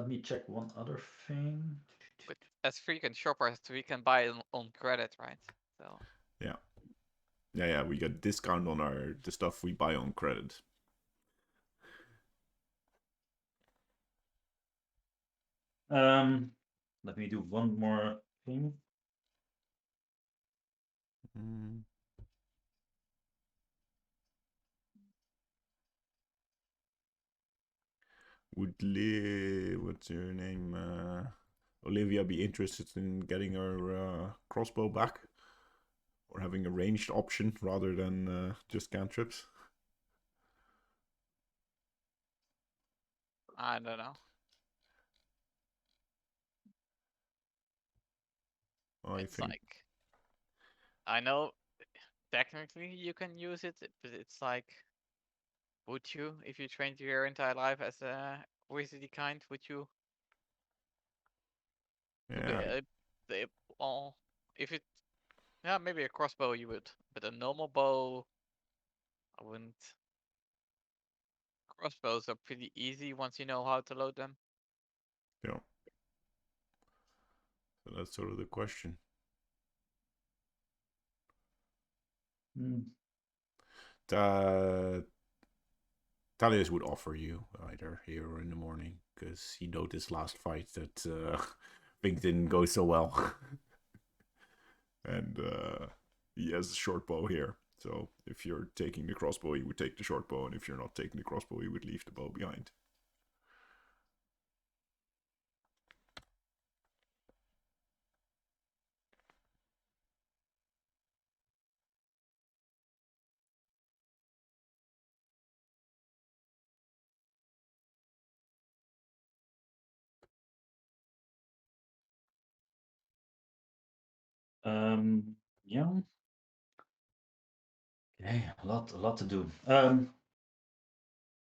let me check one other thing. But as frequent shoppers, we can buy it on credit, right? So Yeah. Yeah, we get discount on the stuff we buy on credit. Let me do one more thing. Would what's her name? Olivia be interested in getting her crossbow back? Or having a ranged option rather than just cantrips? I don't know. It's like, I know technically you can use it, but it's like, would you, if you trained your entire life as a wizardy kind, would you? Yeah. Well, if it, yeah, maybe a crossbow you would, but a normal bow, I wouldn't. Crossbows are pretty easy once you know how to load them. Yeah. So that's sort of the question. Thalius would offer you either here or in the morning, because he noticed last fight that things didn't go so well. And he has a short bow here. So if you're taking the crossbow, he would take the short bow, and if you're not taking the crossbow, he would leave the bow behind. Yeah. Okay, a lot to do.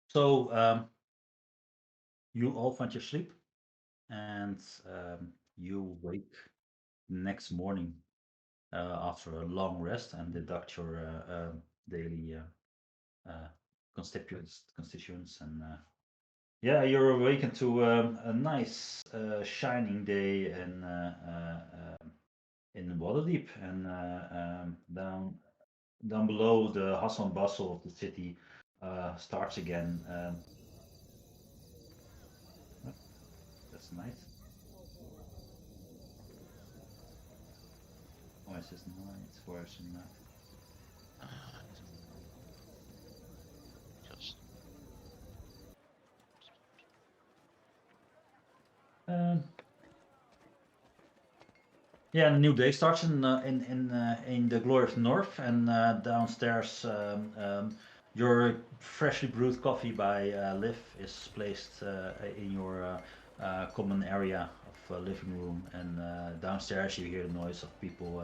So you all find your sleep, and you wake next morning after a long rest and deduct your daily constituents, and yeah, you're awakened to a nice shining day in Waterdeep, and down below the hustle and bustle of the city starts again. That's nice. Why is this night? Where's the night? Just Yeah, a new day starts in the glory of the north, and downstairs your freshly brewed coffee by Liv is placed in your common area of living room, and downstairs you hear the noise of people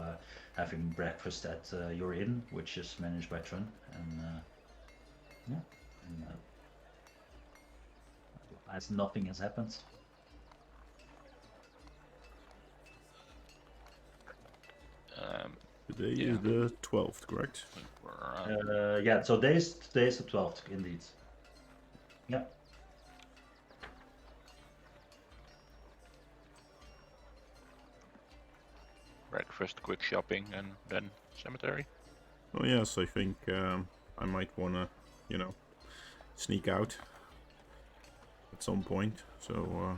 having breakfast at your inn, which is managed by Trun, and yeah, and, as nothing has happened. Today is the 12th, correct? Yeah, so today's the 12th, indeed. Yeah. breakfast, quick shopping, and then cemetery. Oh yes, I think I might wanna, sneak out at some point. So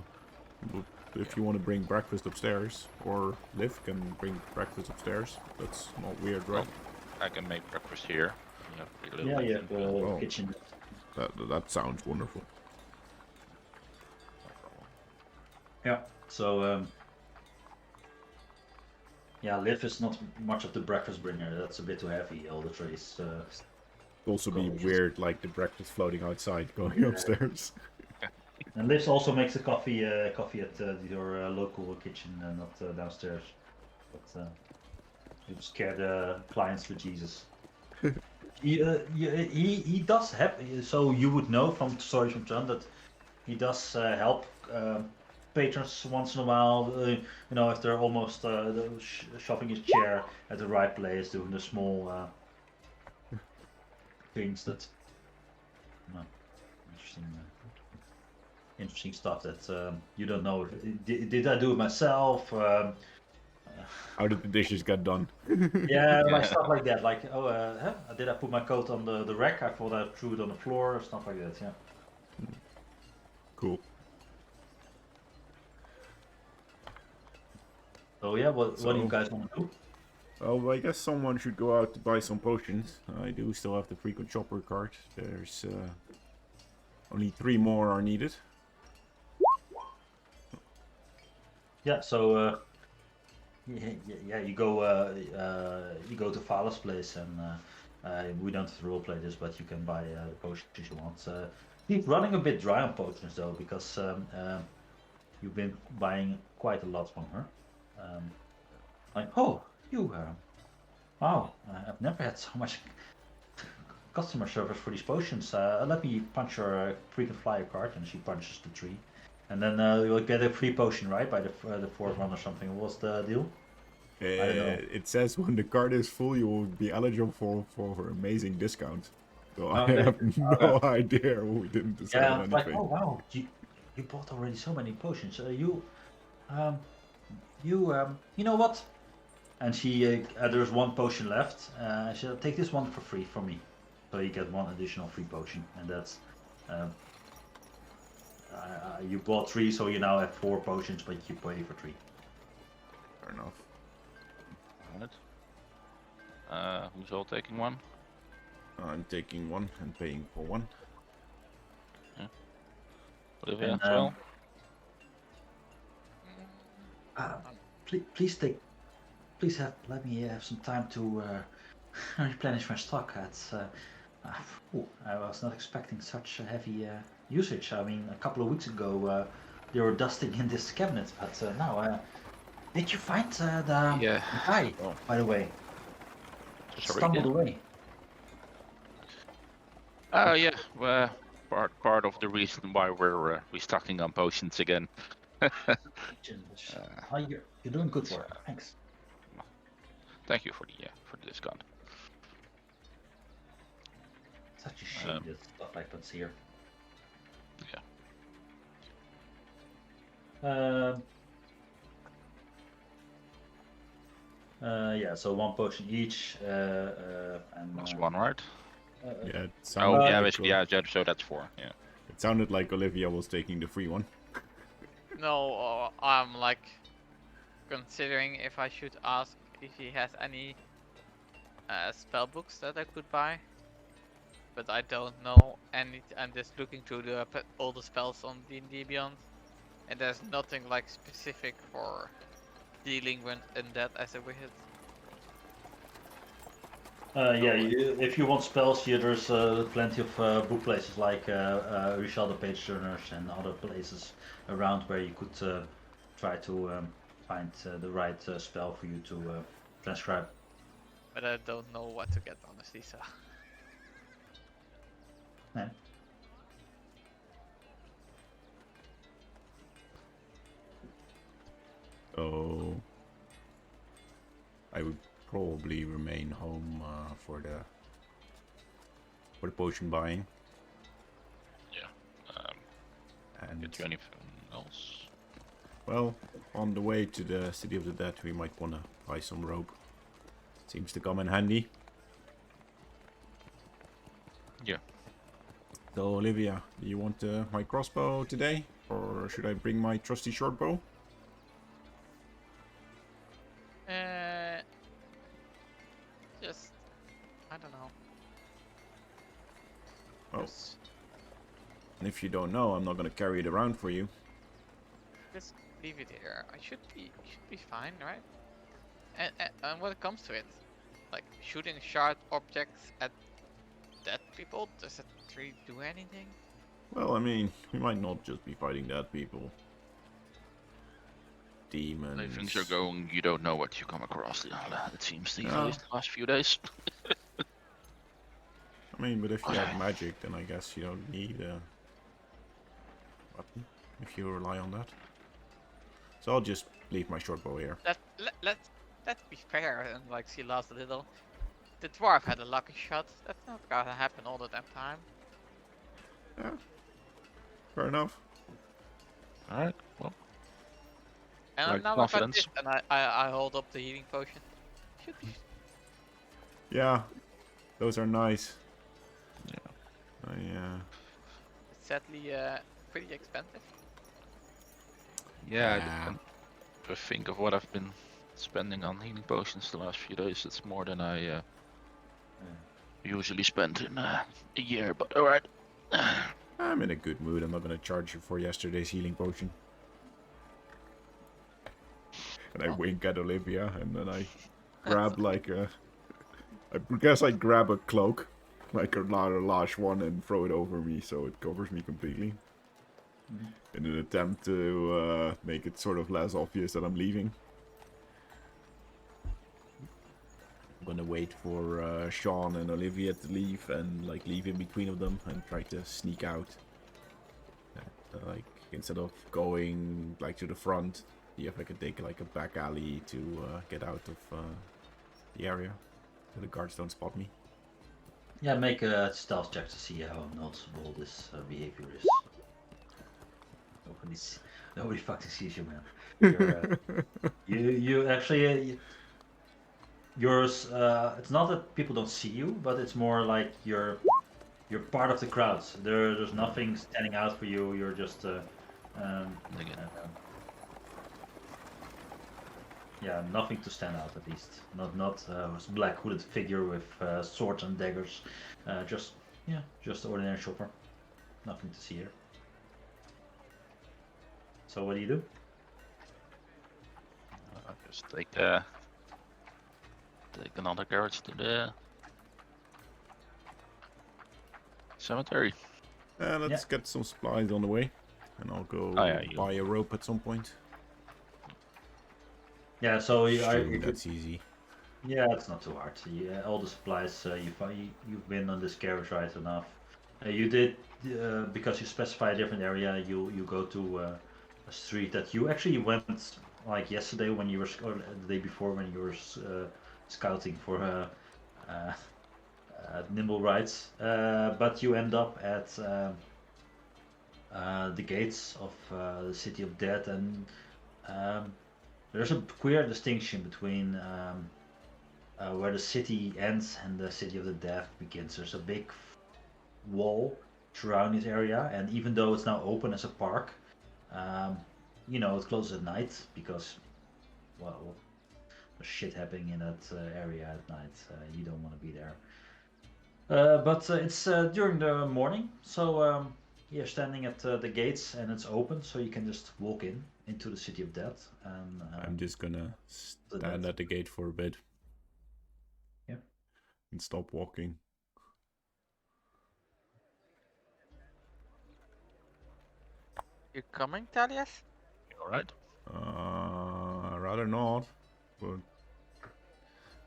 if you want to bring breakfast upstairs, or Liv can bring breakfast upstairs, that's not weird, right? I can make breakfast here. Yeah, the kitchen. That sounds wonderful. Yeah. So yeah, Liv is not much of the breakfast bringer. That's a bit too heavy. All the trays. Also be weird, like the breakfast floating outside, going upstairs. And Liv also makes the coffee at your local kitchen, not downstairs. But you scare the clients for Jesus. He does have. So you would know from stories from John that he does help patrons once in a while. If they're almost shopping his chair at the right place, doing the small things that. Interesting. interesting stuff that you don't know. Did I do it myself? How did the dishes get done? Yeah, like Yeah. stuff like that. Like, oh, did I put my coat on the rack? I thought I threw it on the floor, stuff like that. Yeah. Cool. So yeah, what do you So- guys want to do? Well, I guess someone should go out to buy some potions. I do still have the frequent shopper card. There's only 3 more are needed. Yeah. So yeah, you go to Vala's place, and we don't have to roleplay this, but you can buy the potions you want. Keep running a bit dry on potions though, because you've been buying quite a lot from her. Like, oh, you, wow, I've never had so much customer service for these potions. Let me punch your frequent flyer card, and she punches the tree. And then you'll get a free potion, right? By the fourth one or something. What was the deal? don't know. It says when the card is full, you will be eligible for amazing discount. So I Okay. have no idea. We didn't decide Yeah, on it's like, anything. oh wow, you bought already so many potions. You know what? And she, there's one potion left. She'll take this one for free from me, so you get one additional free potion, and that's. You bought 3, so you now have 4 potions, but you pay for 3. Fair enough. Alright. Who's all taking one? I'm taking 1 and paying for 1. Olivia And, as well? Please let me have some time to replenish my stock. I was not expecting such a heavy usage. I mean, a couple of weeks ago they were dusting in this cabinet, but now. Did you find the Yeah. guy? Oh. By the way, Sorry, stumbled yeah. away. Oh yeah, well, part of the reason why we're restocking on potions again. Oh, you're doing good work. Thanks. Thank you for the discount. Such a shame that stuff happens here. Yeah. Yeah, so 1 potion each, and That's one, right? Yeah, it Oh sounded yeah, like, basically, yeah, so that's 4. Yeah. It sounded like Olivia was taking the free one. No, I'm like considering if I should ask if he has any spell books that I could buy. But I don't know any. I'm just looking through all the spells on D&D Beyond, and there's nothing like specific for dealing with undead as a wizard. if you want spells here, there's plenty of book places like Richel the Page Turners and other places around where you could try to find the right spell for you to transcribe. But I don't know what to get, honestly, so. Yeah. So I would probably remain home for the potion buying. And Get you anything else? well, on the way to the City of the Dead, we might want to buy some rope. Seems to come in handy. Yeah. So Olivia, do you want my crossbow today, or should I bring my trusty short bow? Just, I don't know. Well, Just, and if you don't know, I'm not gonna carry it around for you. just leave it here. I should be fine, right? And when it comes to it, like shooting sharp objects at dead people, does it really do anything? Well, I mean, we might not just be fighting dead people. Demons. If things are going, you don't know what you come across. It seems these No. days, the last few days. I mean, but if you have magic, then I guess you don't need a weapon, if you rely on that. So I'll just leave my short bow here. Let's be fair and like see last a little. The dwarf had a lucky shot. That's not gonna happen all the damn time. Yeah, fair enough. All right. Well, And Like now if I confidence. did and I hold up the healing potion, should be Yeah, those are nice. Yeah. Yeah. sadly pretty expensive. Yeah. And if I think of what I've been spending on healing potions the last few days, it's more than I usually spend in a year. But all right. I'm in a good mood. I'm not gonna charge you for yesterday's healing potion. And I wink at Olivia, and then I grab like a... I guess I grab a cloak, like a rather large one, and throw it over me so it covers me completely. In an attempt to make it sort of less obvious that I'm leaving. I'm gonna wait for Sean and Olivia to leave and like leave in between of them and try to sneak out. Like instead of going like to the front, see if I can take like a back alley to get out of the area so the guards don't spot me. Yeah, make a stealth check to see how noticeable this behavior is. Nobody fucking sees you, man. You actually yours. It's not that people don't see you, but it's more like you're part of the crowd. There's nothing standing out for you. You're just yeah, nothing to stand out at least. Not black hooded figure with swords and daggers. Just ordinary shopper. Nothing to see here. So what do you do? I'll just take another carriage to the cemetery. Let's get some supplies on the way, and I'll go buy a rope at some point. Yeah, so that's easy. Yeah, it's not too hard. Yeah, all the supplies you've been on this carriage ride enough. You did because you specify a different area. You go to a street that you actually went like yesterday when you were or the day before when you were scouting for nimble rides. But you end up at the gates of the City of Dead, and there's a clear distinction between where the city ends and the City of the Dead begins. There's a big wall surrounding this area, and even though it's now open as a park, you know, it closes at night because, well, there's shit happening in that area at night. You don't want to be there. But it's during the morning, so you're standing at the gates and it's open, so you can just walk into the City of Dead. And I'm just gonna stand at the gate for a bit. Yeah. And stop walking. You coming, Thalias? All right. Rather not. But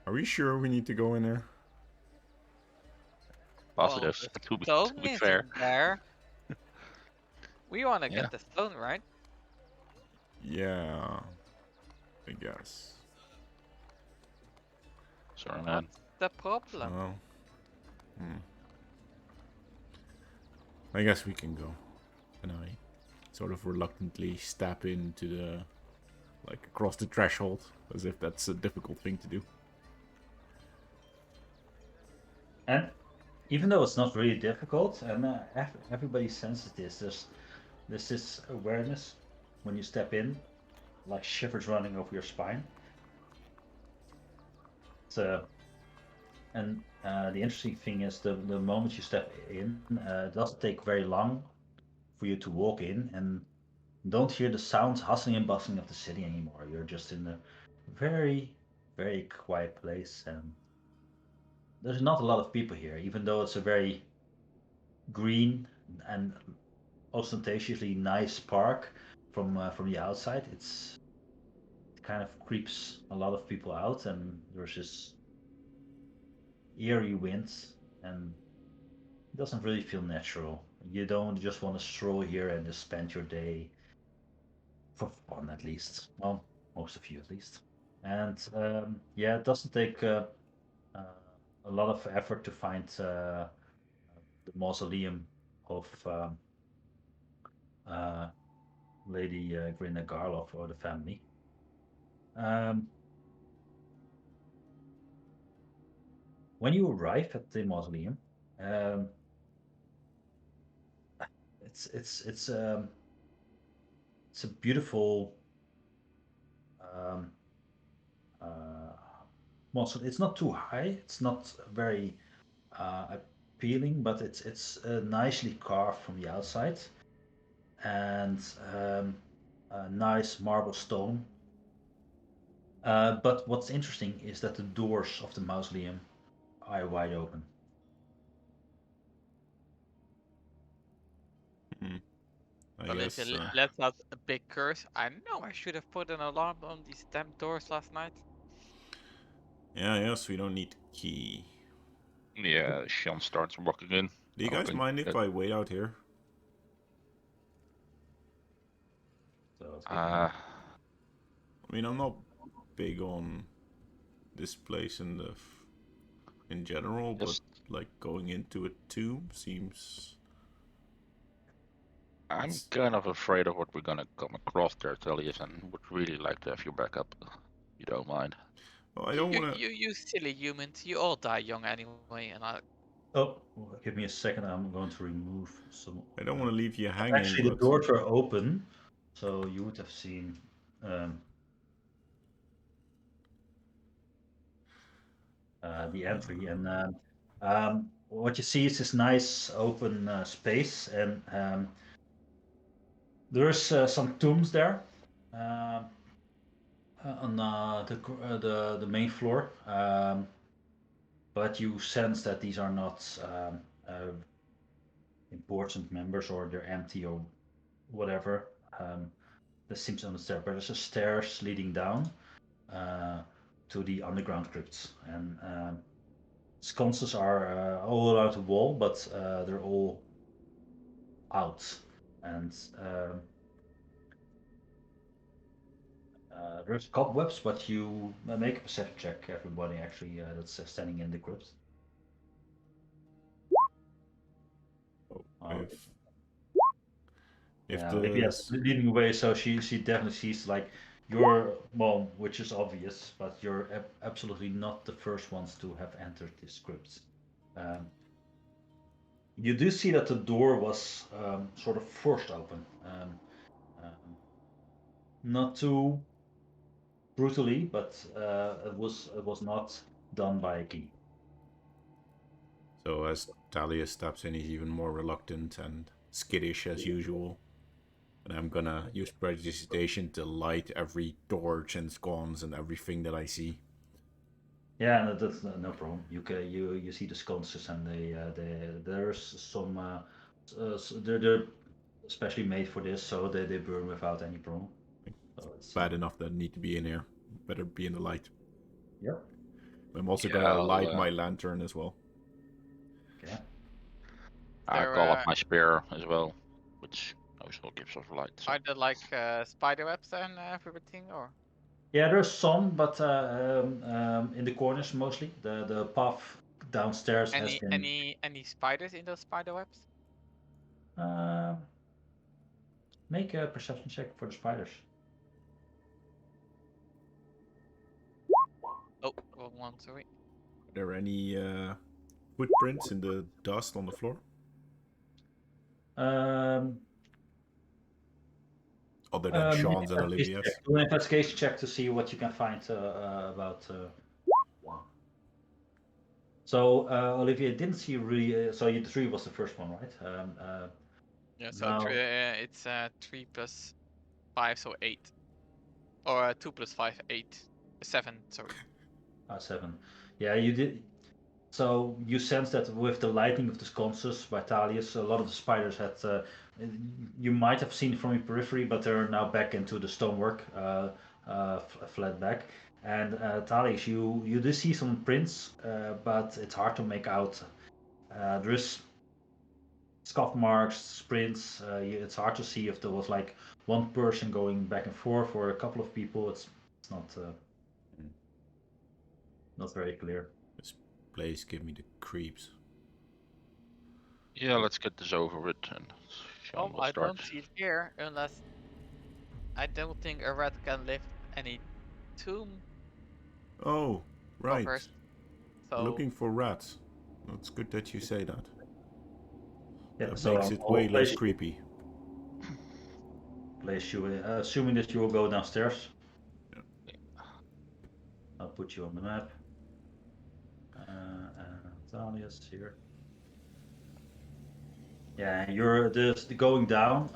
are we sure we need to go in there? Positive. Well, to be fair. There. We want to get the stone, right? Yeah, I guess. Sorry, man. What's the problem? Well, I guess we can go. And I sort of reluctantly step into the, like, across the threshold, as if that's a difficult thing to do. And even though it's not really difficult, and everybody senses this, there's this awareness when you step in, like shivers running over your spine. So, and the interesting thing is the moment you step in, it doesn't take very long for you to walk in and don't hear the sounds hustling and bustling of the city anymore. You're just in a very, very quiet place, and there's not a lot of people here, even though it's a very green and ostentatiously nice park from the outside. It kind of creeps a lot of people out, and there's this eerie wind, and it doesn't really feel natural. You don't just want to stroll here and just spend your day for fun, at least. Well, most of you at least. And yeah, it doesn't take a lot of effort to find the mausoleum of Lady Grinda Garloff or the family. Um, when you arrive at the mausoleum, um, it's it's a beautiful um, mausoleum. It's not too high. It's not very appealing, but it's nicely carved from the outside, and a nice marble stone. But what's interesting is that the doors of the mausoleum are wide open. I Well, guess. let's not a big curse. I know I should have put an alarm on these damn doors last night. Yeah, yes, we don't need key. Yeah, Sean starts walking in. Do you guys hoping mind if that- I wait out here? So it's Uh, I mean, I'm not big on this place in general, Just- but like going into a tomb seems. I'm It's- kind of afraid of what we're gonna come across there, Tellius, and would really like to have your backup. You don't mind? Well, I don't want to. You silly humans. You all die young anyway, and I. Oh, give me a second. I'm going to remove some. I don't want to leave you hanging. Actually, the but doors are open, so you would have seen the entry. And what you see is this nice open space, and there's some tombs there on the main floor. But you sense that these are not important members, or they're empty or whatever. This seems on the stair, but there's a stairs leading down to the underground crypts, and sconces are all around the wall, but they're all out, and there's cobwebs, but you make a perception check, everybody actually that's standing in the crypt. If Yeah, the Olivia's leading the way, so she definitely sees like your mom, which is obvious, but you're absolutely not the first ones to have entered this script. You do see that the door was sort of forced open, not too brutally, but it was not done by a key. So as Talia steps in, he's even more reluctant and skittish as usual. And I'm gonna use prestidigitation to light every torch and scones and everything that I see. Yeah, that's no problem. You see the sconces, and there's some they're especially made for this, so they burn without any problem. So it's Bad enough that need to be in here. Better be in the light. Yep. I'm also Yeah, gonna I'll, light my lantern as well. Okay. I There, call up my spear as well, which also gives us light. So. Are there like spider webs and everything, or? Yeah, there's some, but in the corners mostly. The path downstairs has been. Any spiders in those spider webs? Make a perception check for the spiders. Oh, wrong one, sorry. Are there any footprints in the dust on the floor? Other than Sean's and Olivia's? Do an investigation check to see what you can find about. So Olivia didn't see really. So the 3 was the first one, right? Yeah, so now- it's 3 plus 5, so 8. Or 2 plus 5, 8. 7, sorry. 7. Yeah, you did. So you sense that with the lighting of the sconces by Thalius, a lot of the spiders had. You might have seen from your periphery, but they're now back into the stonework, flat back. And Thalius, you do see some prints, but it's hard to make out. There is scuff marks, sprints. It's hard to see if there was like one person going back and forth or a couple of people. It's not very clear. This place give me the creeps. Yeah, let's get this over with, and Sean will I start. don't see it here unless I don't think a rat can lift any tomb Oh, right. covers. We're So looking for rats. That's good that you say that. Yeah, That so makes it I'll way less creepy. place you, assuming that you will go downstairs. Yeah. I'll put you on the map. Thalia's here. Yeah, you're just going down.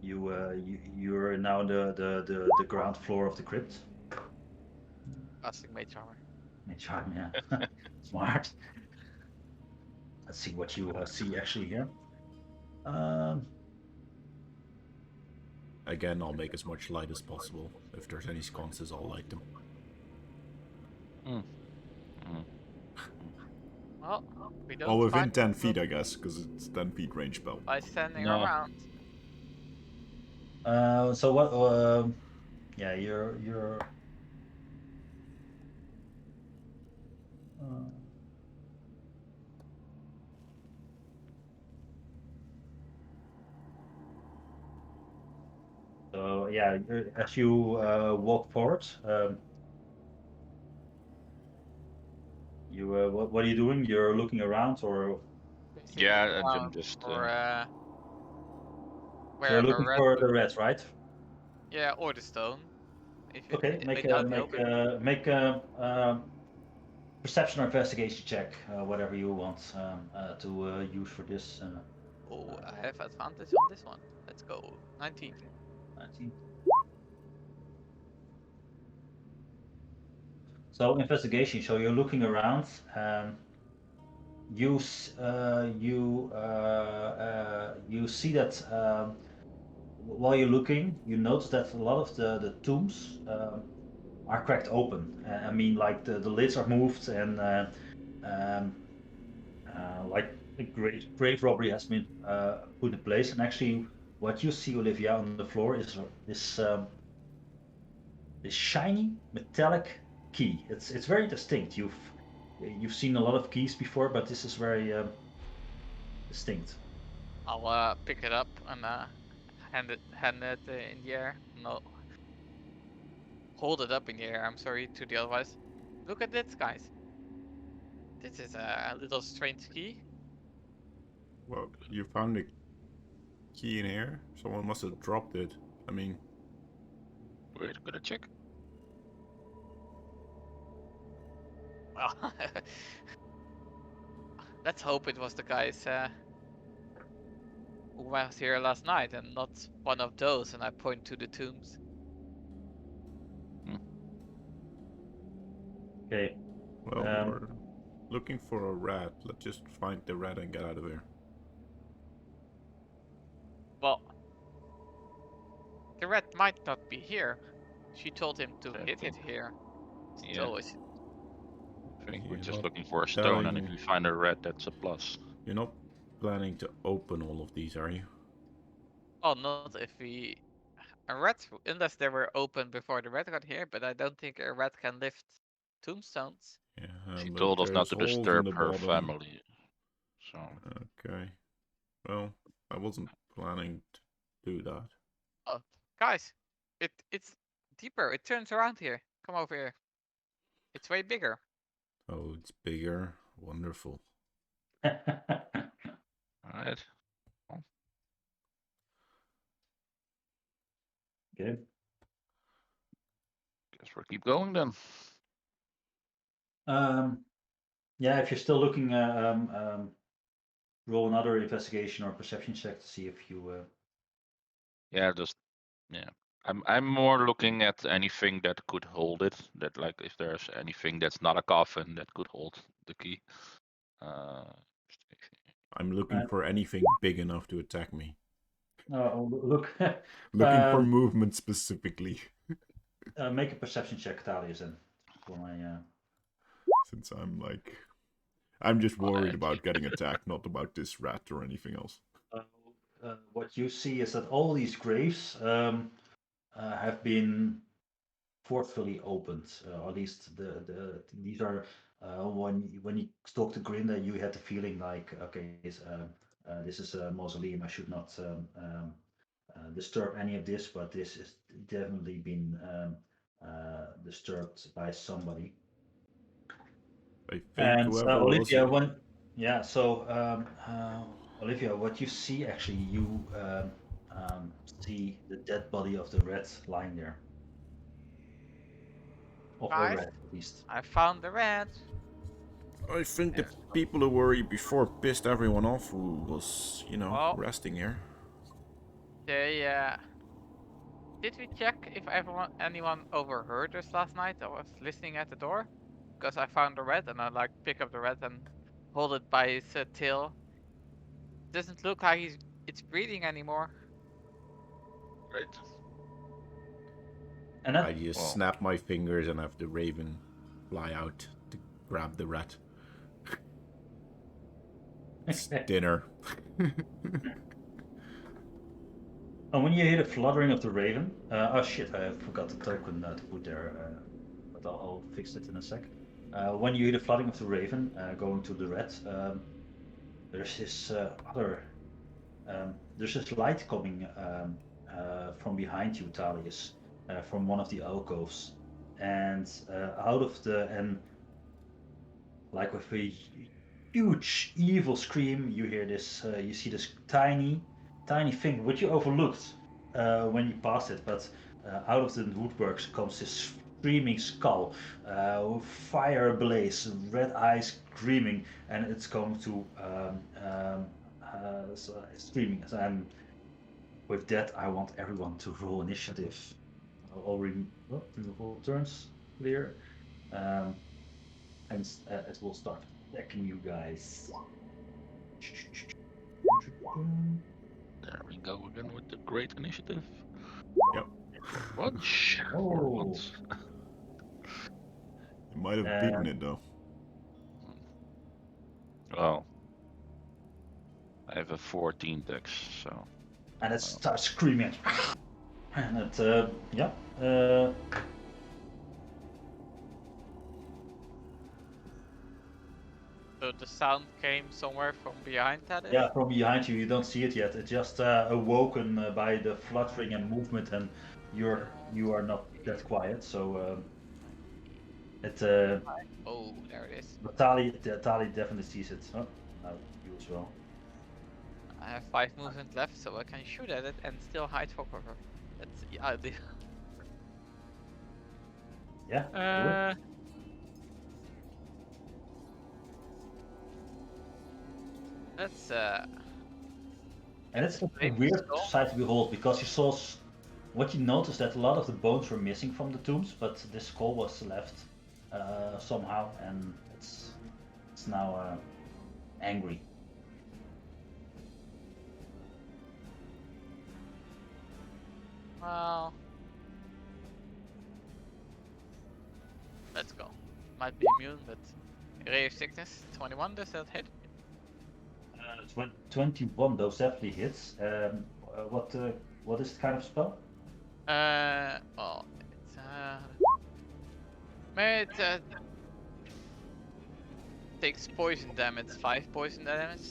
You're now on the ground floor of the crypt. casting mage armor. Charm, yeah. Smart. Let's see what you see actually here. Again, I'll make as much light as possible. If there's any sconces, I'll light them. Well, we don't Well, within find 10 feet, I guess, because it's 10 feet range spell. by standing No. around. So what? Yeah, you're. So yeah, as you walk forward, you what are you doing? You're looking around, or Basically Yeah, and I'm around just. for you're where a looking rat for would. the rats, right? Yeah, or the stone. If Okay, make without a the make open. make a perception or investigation check, whatever you want to use for this. Oh, I have advantage on this one. Let's go. 19. 19. So investigation. So you're looking around. You you see that while you're looking, you notice that a lot of the tombs are cracked open. I mean, like the lids are moved, and um, like a grave robbery has been put in place. And actually, what you see, Olivia, on the floor is this shiny metallic key. It's very distinct. You've seen a lot of keys before, but this is very distinct. I'll pick it up and hand it in the air. No, hold it up in the air. I'm sorry to the otherwise. Look at this, guys. This is a little strange key. Well, you found a key in here? Someone must have dropped it. I mean... Wait, I'm gonna check. Well, let's hope it was the guys who was here last night and not one of those. And I point to the tombs. Okay. Well, we're looking for a rat. Let's just find the rat and get out of here. Well, the rat might not be here. She told him to hit it here. Yeah. So I think we're Yeah, just well, looking for a tell stone, and if you- we find a red, that's a plus. You're not planning to open all of these, are you? oh, not if we a rat, unless they were open before the rat got here. But I don't think a rat can lift tombstones. Yeah, She but told us not there's to holes in disturb the her bottom. family. So Okay. Well, I wasn't planning to do that. Oh, guys, it's deeper. It turns around here. Come over here. It's way bigger. Oh, it's bigger. Wonderful. alright. Okay. Guess we'll keep going then. Yeah, if you're still looking, roll another investigation or perception check to see if you. Yeah, I'm more looking at anything that could hold it. That like if there's anything that's not a coffin that could hold the key. I'm looking for anything big enough to attack me. Look. Looking for movement specifically. Make a perception check, Thalius, then. For my. Since I'm just worried about getting attacked, not about this rat or anything else. What you see is that all these graves have been forcefully opened. At least these are when you talk to Grinda, you had the feeling like okay, This is a mausoleum. I should not disturb any of this, but this has definitely been disturbed by somebody. I think And whoever Olivia, was it, Olivia, what you see actually, you see the dead body of the rat lying there. Of a Guys? rat, at least. I found the rat. I think the people who were here before pissed everyone off who was, you know, Well- resting here. They did we check if anyone overheard us last night or was listening at the door? Because I found the rat and I like pick up the rat and hold it by his tail. Doesn't look like it's breathing anymore. Right. And that, I just Well- snap my fingers and have the raven fly out to grab the rat. It's dinner. and when you hear the fluttering of the raven, oh shit, I forgot the token to put there, but I'll fix it in a sec. When you hear the fluttering of the raven going to the rat, there's this there's this light coming from behind you, Thalius, from one of the alcoves, and out of like with a huge evil scream, you hear this. You see this tiny thing which you overlooked when you passed it, but out of the woodworks comes this screaming skull, fire ablaze, red eyes screaming, and it's going to screaming. And with that, I want everyone to roll initiative. I'll roll turns clear, and it will start attacking you guys. There we go again with the great initiative. Yep. Watch. For Oh. once. You might have beaten it though. Well, I have a 14 dex, so. And it starts screaming. And it, yeah. So the sound came somewhere from behind that. Yeah, from behind you, you don't see it yet. It's just awoken by the fluttering and movement, and you are not that quiet. So it. Oh, there it is. But Tali definitely sees it. Oh, now you as well. I have 5 movement left, so I can shoot at it and still hide for cover. That's the idea. Yeah. do it. That's And it's a Maybe weird skull. sight to behold because you saw what you noticed that a lot of the bones were missing from the tombs, but the skull was left somehow, and it's now angry. well. Let's go. Might be immune, but ray of sickness 21. Does that hit? 21, those definitely hits. What is the kind of spell? Well, it takes poison damage, 5 poison damage,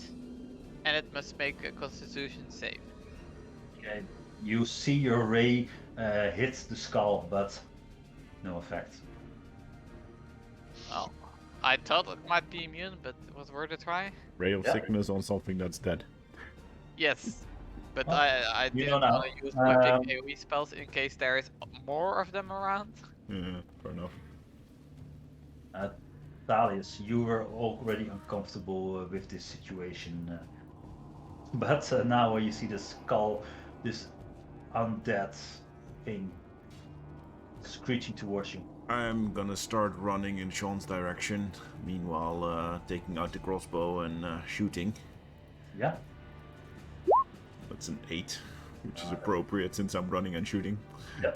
and it must make a Constitution save. Okay, you see your ray hit the skull, but no effect. Well, I thought it might be immune, but it was worth a try. Ray of Yeah. sickness on something that's dead. Yes, but Well, I you didn't know now. want to use my big AoE spells in case there is more of them around. Yeah, fair enough. Thalius, you were already uncomfortable with this situation, but now when you see the skull, this undead thing screeching towards you. I'm gonna start running in Sean's direction. Meanwhile, taking out the crossbow and shooting. Yeah. That's an 8, which is appropriate since I'm running and shooting. Yeah.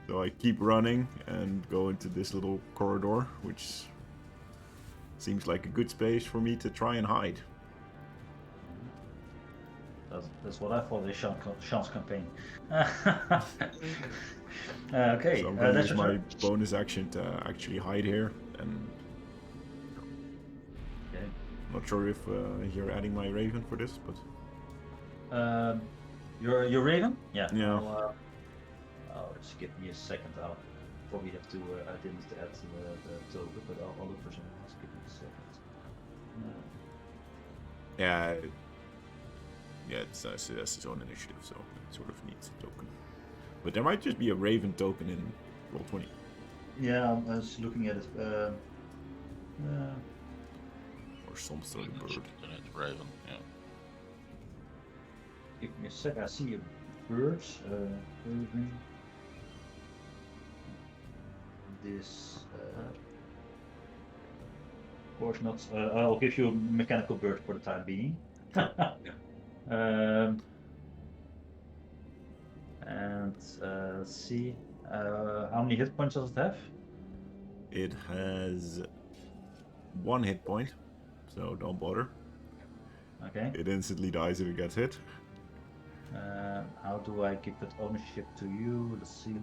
So I keep running and go into this little corridor, which seems like a good space for me to try and hide. That's what I thought is Sean's campaign. Okay, So I'm gonna that's use your my turn. bonus action to actually hide here and Okay. Not sure if you're adding my Raven for this, but Your Raven? Yeah. Yeah. Just give me a second. I'll probably have to. I didn't add the token, but I'll look for something else. Give me a second. yeah, it's its own initiative, so it sort of needs a token. But there might just be a Raven token in Roll20. Yeah, I was looking at it. Or some sort of bird. Raven, yeah. Give me a sec. I see a bird. Raven. This. Of course not. I'll give you a mechanical bird for the time being. And let's see. How many hit points does it have? It has 1 hit point, so don't bother. Okay. It instantly dies if it gets hit. How do I give that ownership to you? Let's see.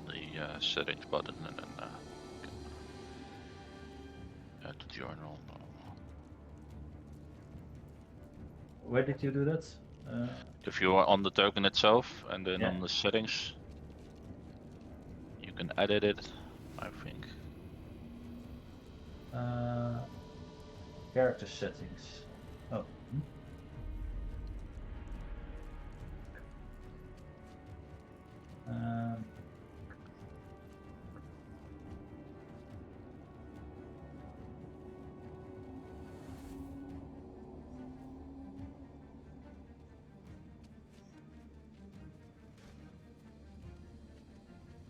The settings button and then add to journal. Where did you do that? If you are on the token itself and then Yeah. on the settings, you can edit it, I think. Character settings. Oh.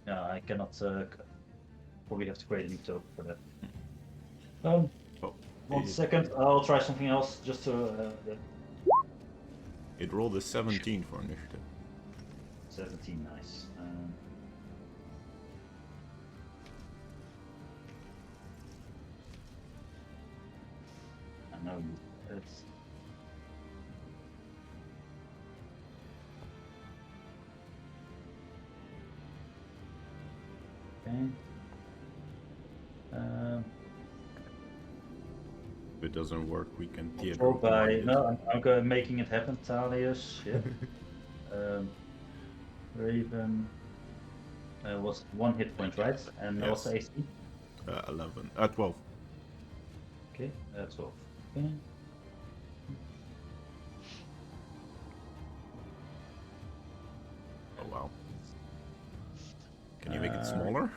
Yeah, I cannot. Probably have to create a new token for that. Oh, 1 it- second, I'll try something else just to. It rolled a 17 for initiative. 17, nice. I know you. It's. Okay. If it doesn't work, we can theater. Control by no, I'm making it happen, Thalius. Yeah. Raven was 1 hit point, right? And Yes. what's the AC? 11. 12. Okay, 12. Okay. Oh wow. Can you make it smaller?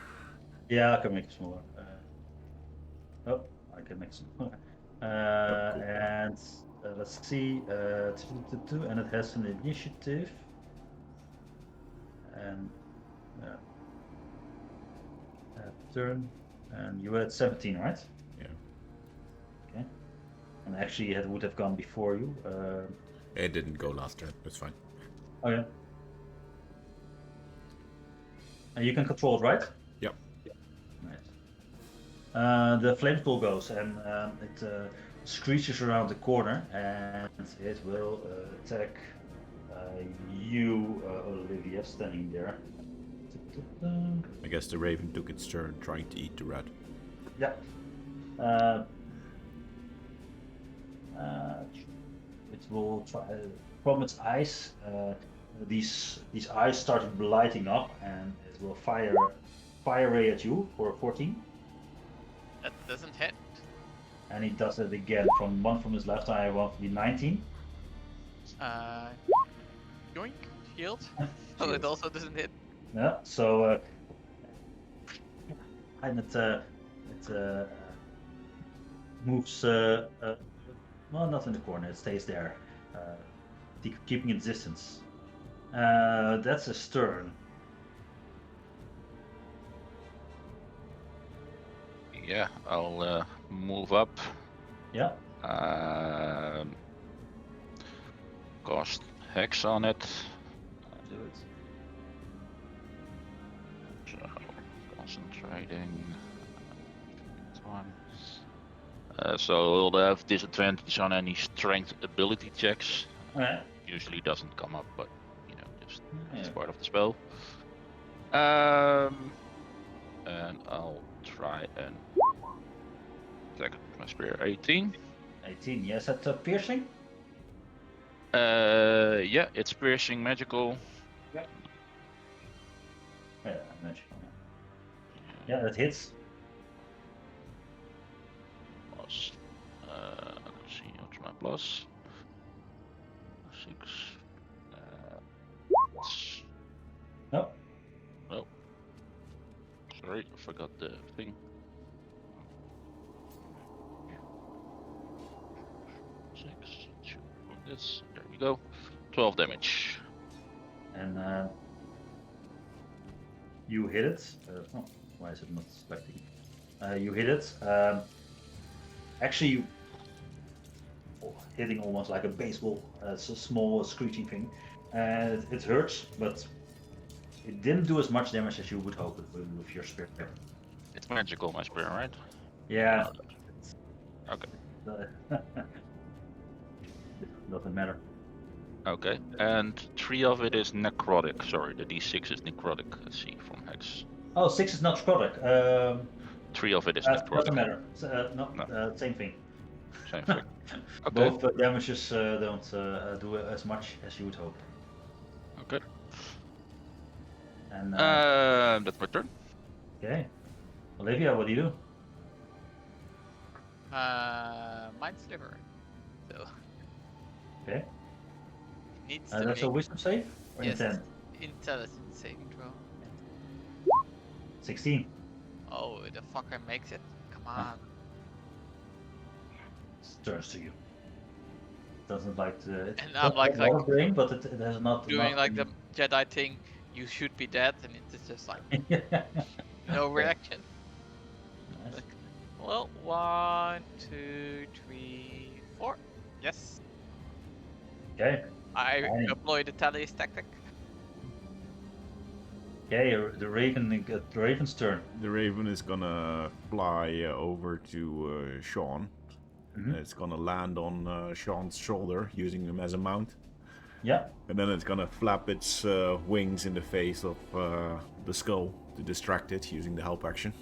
Yeah, I can make it smaller. Oh, I can make it smaller. cool. And let's see, and it has an initiative. And turn, and you were at 17, right? Yeah. Okay. And actually, it would have gone before you. It didn't go last turn. That's fine. Oh yeah. And you can control it, right? Yep. Nice. The flame pool goes, and it screeches around the corner, and it will attack you, Olivia, standing there. I guess the raven took its turn trying to eat the rat. Yeah. It will try from its eyes. These eyes started lighting up, and it will fire ray at you for 14. That doesn't hit. And he does it again from one from his left eye. I want to be 19. Yoink, shield. Oh, it also doesn't hit. Yeah. So and it moves. Well, not in the corner. It stays there, keeping its distance. That's a turn. Yeah, I'll move up. Yeah. Cast Hex on it. Do it. So, concentrating. Time. So it'll have disadvantage on any strength ability checks. Alright. Usually doesn't come up, but you know, just it's Yeah. part of the spell. And I'll try and attack with my spear. 18. 18. Yes, that's piercing. Yeah, it's piercing, magical. Yeah, magic. Yeah, that hits. Plus, let's see, what's my plus? 6. No. Oh. Sorry, I forgot the thing. 6. This. There we go. 12 damage. And you hit it. Oh, why is it not selecting? You hit it. Actually, hitting almost like a baseball. It's a small screeching thing. And it hurts, but it didn't do as much damage as you would hope it would with your spear. It's magical, my spear, right? Yeah. Okay. Doesn't matter. Okay, and 3 of it is necrotic. Sorry, the d6 is necrotic. Let's see from Hex. Oh, 6 is not necrotic. 3 of it is Doesn't necrotic. matter. No. Same thing. Same thing. Okay. Both damages don't do as much as you would hope. Okay. And that's my turn. okay, Olivia, what do you do? Mind Sliver. So. Okay. Needs to That's a make wisdom save or yes, intent? intelligence saving throw. 16. Oh, the fucker makes it. Come on. Turns to you. Doesn't like to. And I'm like brain, but it has not doing not like the Jedi thing. You should be dead, and it's just like no reaction. Nice. Like, well, 1, 2, 3, 4. Yes. Okay. I Fine. deploy the Thalia's tactic. Okay, the Raven's turn. The Raven is gonna fly over to Sean. Mhm. It's gonna land on Sean's shoulder, using him as a mount. Yeah. And then it's gonna flap its wings in the face of the skull to distract it, using the help action.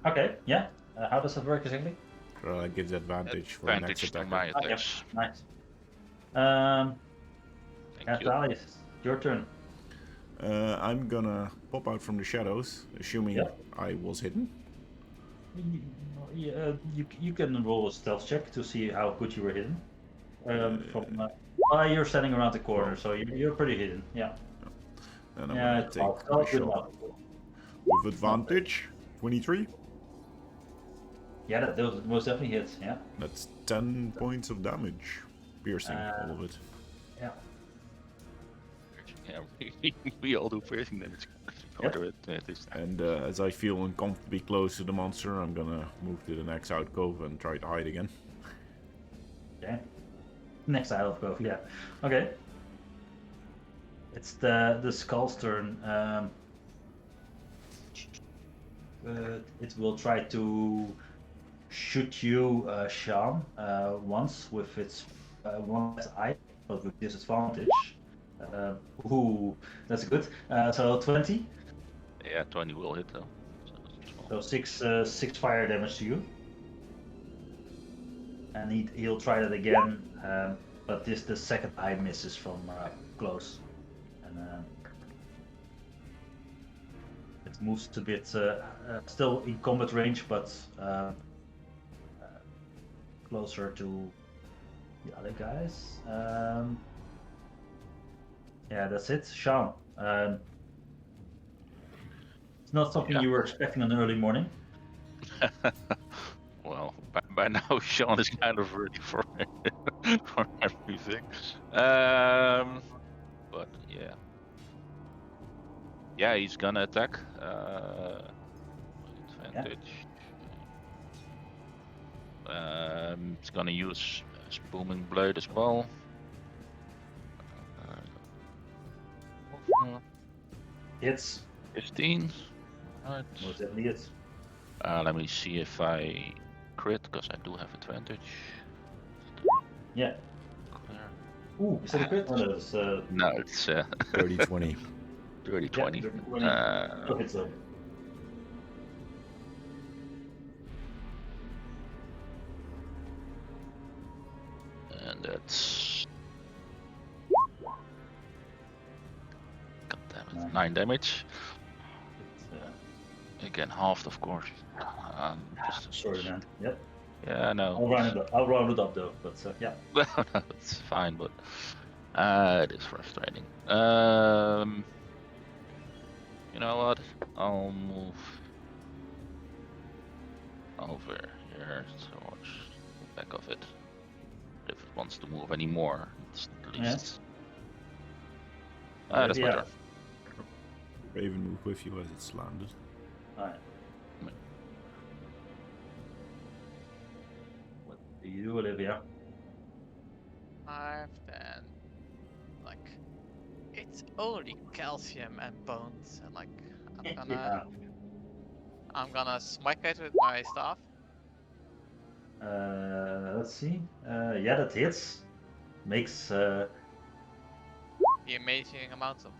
Okay. Yeah. How does that work exactly? Gives advantage for the next Advantage to attacker. my Okay. attacks. Nice. Thank you. Thalias, your turn. I'm gonna pop out from the shadows, assuming Yeah. I was hidden. You can roll a stealth check to see how good you were hidden. You're standing around the corner, so you're pretty hidden. Yeah. And I'm Yeah, gonna it's take good my shot enough. with advantage. 23. Yeah, that those most definitely hits. Yeah. That's 10 points of damage, piercing all of it. Yeah. Yeah, we all do piercing damage. Yep. And as I feel uncomfortably close to the monster, I'm gonna move to the next alcove and try to hide again. Okay. Next alcove. Yeah. Okay. It's the skull's turn. It will try to shoot you, Sean, once with its one eye, but with disadvantage. Ooh, that's good. So 20. Yeah, 20 will hit though. So six fire damage to you. And he'll try that again, but the second eye misses from close. And it moves a bit, still in combat range, but closer to the other guys. Yeah, that's it. Sean. It's not something you were expecting on an early morning. Well, by now Sean is kind of ready for for everything. But yeah, he's gonna attack. Advantage. He's gonna use Booming Blade as well. It's 15. Right. most definitely it. Let me see if I crit, because I do have advantage. Yeah. Clear. Ooh, is that a crit? Oh, no, it's No, it's 30-20. 30-20. It's That's. God damn it. 9. 9 damage. It's, Again, halved, of course. sorry, man. Yep. Yeah, no. I'll round it up though. But yeah. No, it's fine, but it is frustrating. You know what? I'll move over here towards the back of it. If it wants to move anymore, it's at least. That's my Yeah. turn. Raven move with you as it's landed. Alright. What do you do, Olivia? 5, 10. Like, it's only calcium and bones, and like, I'm gonna smite it with my staff. Let's see. Yeah, that hits. Makes The amazing amount of.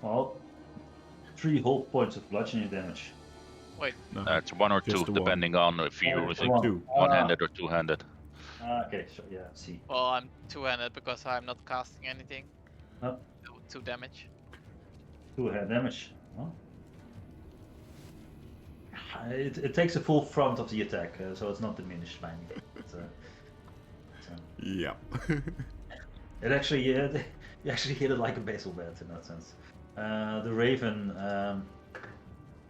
well, 3 whole points of bludgeoning damage. Wait, No, It's 1 or just 2, the one. depending on if you're using One. two. one-handed or two-handed. Okay, so yeah, see. well, I'm two-handed because I'm not casting anything. Oh. 2 damage. 2 head damage. Well, it takes a full front of the attack, so it's not diminished by me. Yeah. It actually, you actually hit it like a baseball bat in that sense. The Raven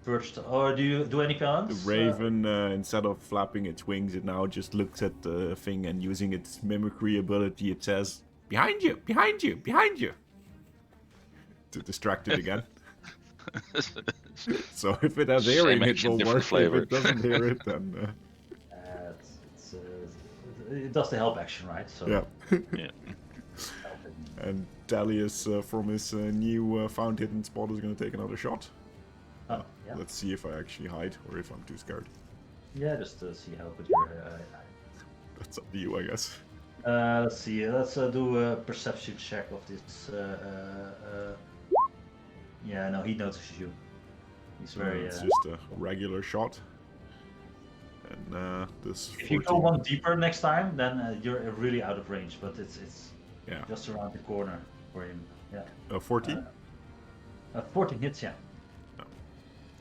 first, or do you do anything else? The Raven, instead of flapping its wings, it now just looks at the thing and using its mimicry ability, it says, "Behind you, behind you, behind you," to distract it again. So if it has Same hearing, it action, will different work. flavor. If it doesn't hear it, then it does the help action, right? So yeah. Yeah. helping. And Dalius, from his new found hidden spot, is going to take another shot. Oh, yeah. Let's see if I actually hide or if I'm too scared. Yeah, just to see how good your. That's up to you, I guess. Let's see. Let's do a perception check of this. Yeah, no, he notices you. He's very. It's just a regular shot. And this. If you go 14. one deeper next time, then you're really out of range. But it's Yeah. just around the corner for him. Yeah. 14? 14 hits, yeah.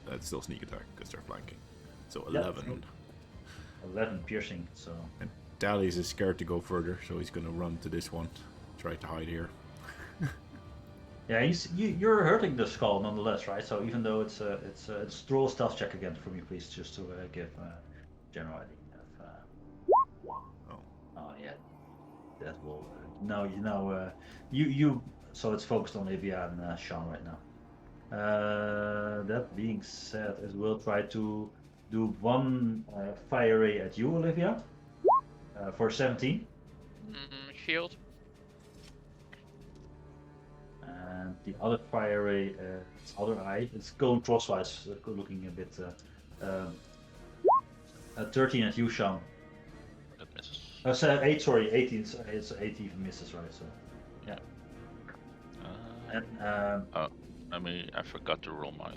That's still sneak attack because they're flanking. So Yeah, 11. sure. 11 piercing. So. And Dalius is scared to go further, so he's going to run to this one. Try to hide here. Yeah, you're hurting the skull nonetheless, right? So even though it's draw a stealth check again for me, please, just to give general idea. Oh yeah, that will now you. So it's focused on Olivia and Sean right now. That being said, it will try to do one fire ray at you, Olivia, for 17. Shield. And the other fire ray, its other eye, it's going crosswise, looking a bit. 13 at you, Sean. That misses. 8, sorry, 18. It's 18 misses, right? So, yeah. And I forgot to roll my.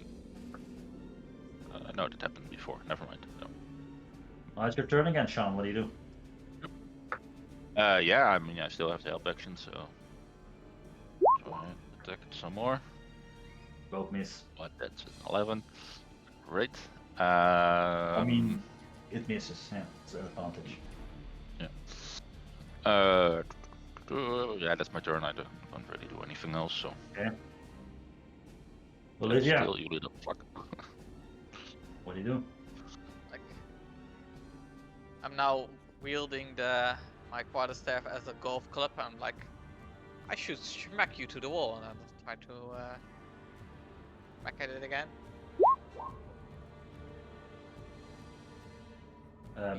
No, that happened before. Never mind. No. well, it's your turn again, Sean. What do you do? Yeah, I mean, I still have the help action, so. Try and attack it some more. Both miss. But that's an 11. Great. I mean, it misses. Yeah, it's an advantage. Yeah, that's my turn. I don't really do anything else, so. Okay. Olivia, Still, you little fuck. what do you do? Like, I'm now wielding my quarterstaff as a golf club. I'm like, I should smack you to the wall, and I try to smack at it again.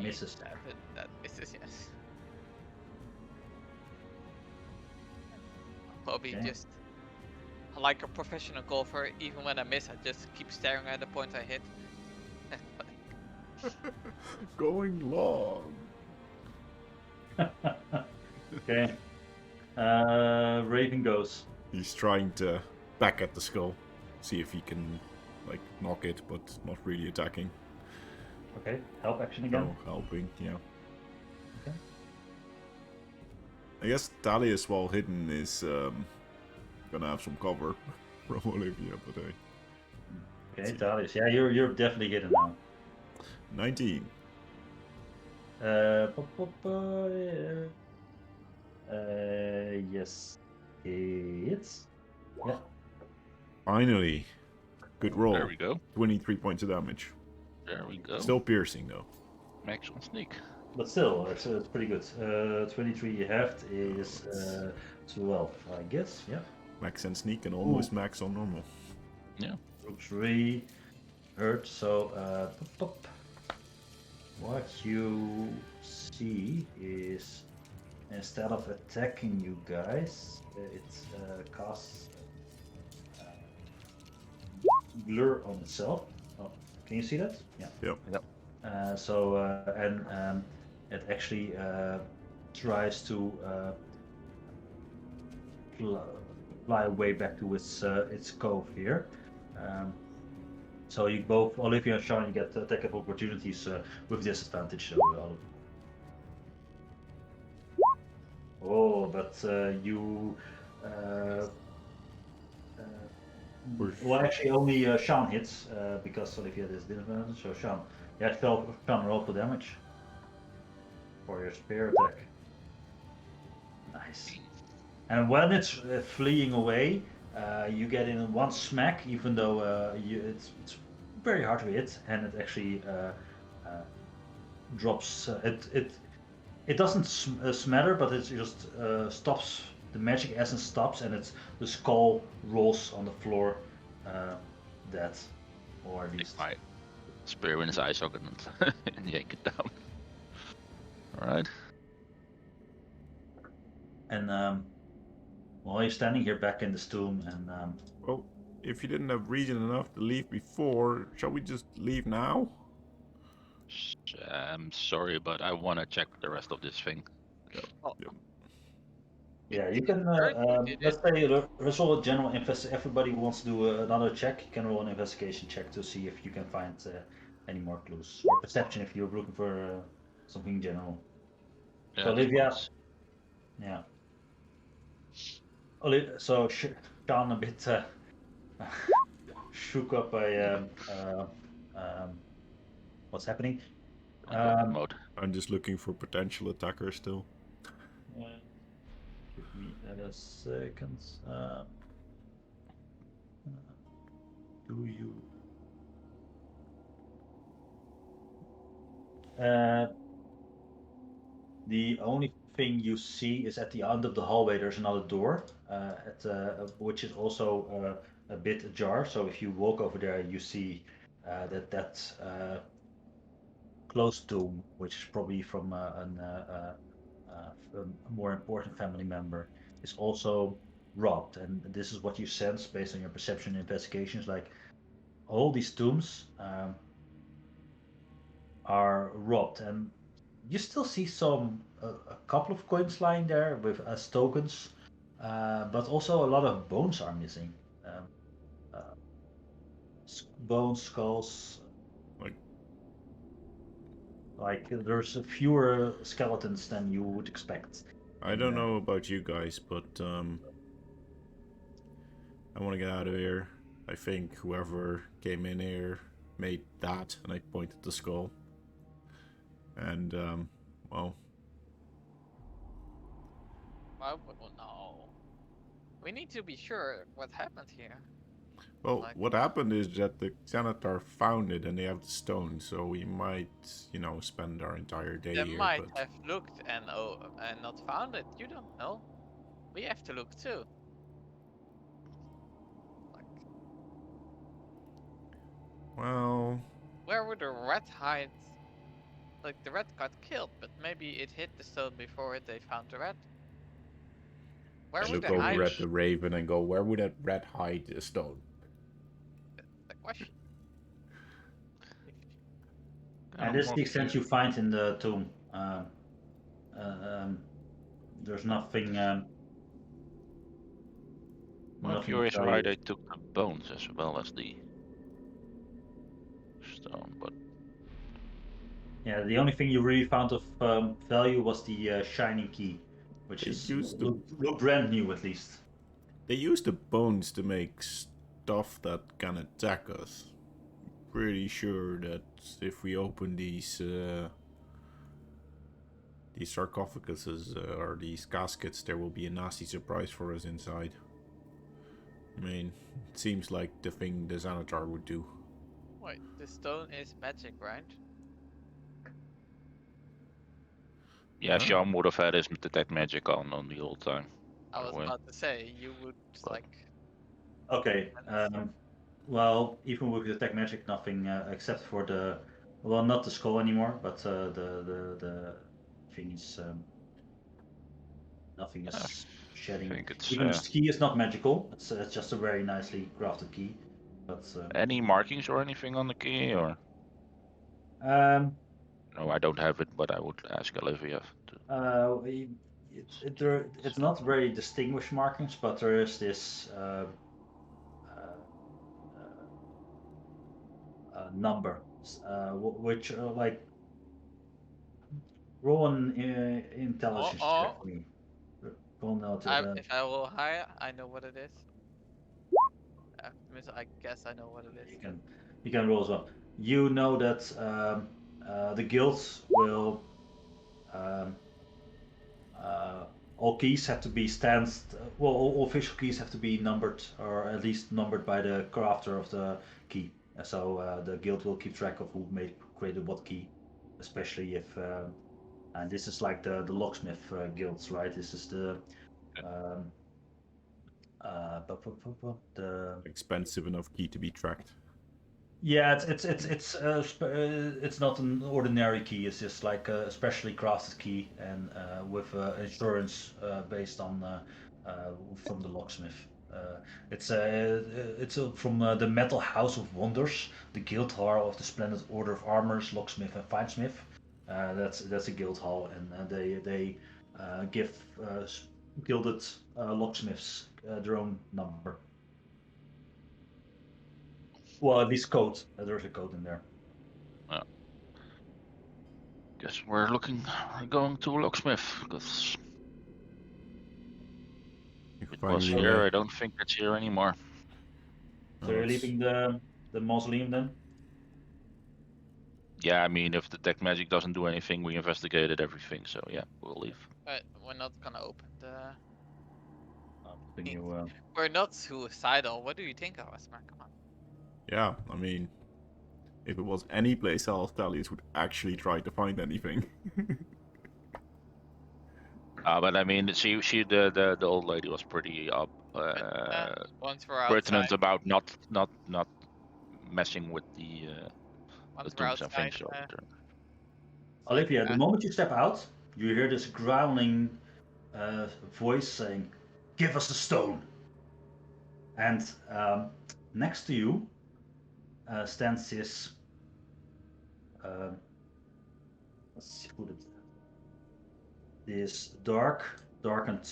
Misses. That misses, yes. Probably Okay. just like a professional golfer. Even when I miss, I just keep staring at the point I hit. Going long. Okay. Raven goes. He's trying to back at the skull, see if he can, like, knock it, but not really attacking. Okay. Help action again. No helping, yeah. I guess Thalius, while hidden, is gonna have some cover from Olivia, but Okay, Thalius. Yeah, you're definitely hidden now. 19. Yes, it's yeah. Finally, good roll. There we go. 23 points of damage. There we go. Still piercing though. Max on sneak. But still, it's pretty good. 23 heft is 12, I guess. Yeah. Max and sneak and almost max on normal. Yeah. 3 hurt. So pop, pop. What you see is instead of attacking you guys, it casts blur on itself. Oh, can you see that? Yeah. Yep. And it actually tries to fly way back to its cove here. So you both, Olivia and Sean, you get attack of opportunities with disadvantage. So, oh, but you. Well, actually, only Sean hits because Olivia has disadvantage. So Sean, you have to roll for damage for your spear attack. Nice. And when it's fleeing away, you get in one smack, even though it's very hard to hit, and it actually drops. It doesn't smatter, but it just stops. The magic essence stops, and the skull rolls on the floor. Dead, or at least. My spear in his eye socket and yank it down. All right. And while you're standing here back in this tomb, and Well, if you didn't have reason enough to leave before, shall we just leave now? I'm sorry, but I want to check the rest of this thing. yeah, you can. Certainly Let's say let's roll a general investigation. Everybody who wants to do another check. You can roll an investigation check to see if you can find any more clues, or perception if you're looking for something general. Yeah, So Olivia, that's- yeah. So Sean a bit shook up by what's happening. I'm mode. I'm just looking for potential attackers still. Give me a second. Do you? The only thing you see is at the end of the hallway. There's another door, which is also a bit ajar. So if you walk over there, you see that closed tomb, which is probably from a more important family member, is also robbed. And this is what you sense based on your perception and investigations. Like all these tombs are robbed, and you still see a couple of coins lying there with as tokens, but also a lot of bones are missing. Bones, skulls. Like there's fewer skeletons than you would expect. I don't know about you guys, but I want to get out of here. I think whoever came in here made that, and I pointed the skull. And well, No. We need to be sure what happened here. well, Like- what happened is that the Xanatar found it, and they have the stone. So we might, spend our entire day They here. might but have looked and not found it. You don't know. We have to look too. Like, well, where would the rat hide? Like the rat got killed, but maybe it hit the stone before they found the rat. Where I would look they hide? over at the raven and go, "Where would that rat hide a stone?" The question. And this is the extent you find in the tomb. There's nothing. I'm nothing curious why valuable. they took the bones as well as the stone, but Yeah, the only thing you really found of value was the shining key. which They is used to- look brand new at least. They use the bones to make stuff that can attack us. Pretty sure that if we open these sarcophaguses or these caskets, there will be a nasty surprise for us inside. I mean, it seems like the thing the Xanatar would do. Wait, the stone is magic, right? Yeah, Huh? Sean would have had his detect magic on the whole time. I by the was way. about to say you would like. Okay. Well, even with the tech magic, nothing except for the, well, not the skull anymore, but the thing is nothing I is shedding. think it's Even the key is not magical. It's just a very nicely crafted key. But any markings or anything on the key, or um, no, I don't have it, but I would ask Olivia. it's not very distinguished markings, but there is this number, which like roll an intelligence check for me. Roll If I roll higher, I know what it is. I guess I know what it is. you can roll as well. You know that the guilds will all keys have to be all official keys have to be numbered, or at least numbered by the crafter of the key. So the guild will keep track of who created what key, especially if and this is like the locksmith guilds, right? This is the the Expensive enough key to be tracked. yeah, it's not an ordinary key. It's just like a specially crafted key, and with insurance based on from the locksmith. It's from the Metal House of Wonders, the guild hall of the Splendid Order of Armors, Locksmith and Finesmith. That's a guild hall, and they give gilded locksmiths their own number. Well, at least code. There's a code in there. Guess we're going to a locksmith because it was here. I don't think it's here anymore. So you're leaving the mausoleum then? Yeah, I mean, if the tech magic doesn't do anything, we investigated everything, so yeah, we'll leave. But we're not gonna open the. You, We're not suicidal. What do you think of us, man? Come on. Yeah, I mean, if it was any place else, Thalius would actually try to find anything. But I mean, the old lady was pretty once we're pertinent outside, about not messing with the once we're tombs and outside, things. Olivia, the moment you step out, you hear this growling voice saying, "Give us the stone." And next to you stands this. Let's see who it. This darkened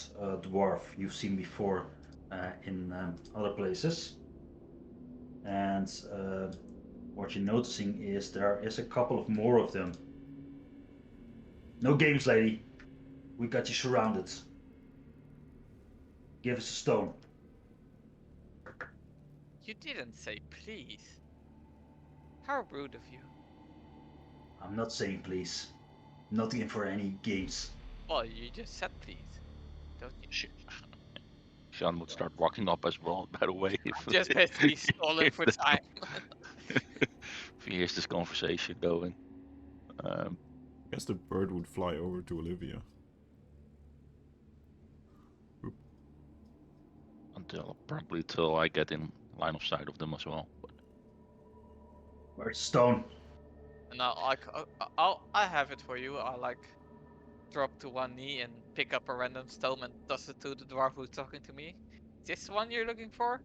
dwarf you've seen before in other places, and what you're noticing is there is a couple of more of them. No games, lady. We got you surrounded. Give us a stone. You didn't say please. How rude of you. I'm not saying please. Not in for any games. Well, you just said please, don't you? Sean would start walking up as well, by the way. Just basically stalling for time. If he hears this conversation going. I guess the bird would fly over to Olivia. Probably till I get in line of sight of them as well. But... Where's the stone? Now I have it for you. I like drop to one knee and pick up a random stone and toss it to the dwarf who's talking to me. Is this the one you're looking for?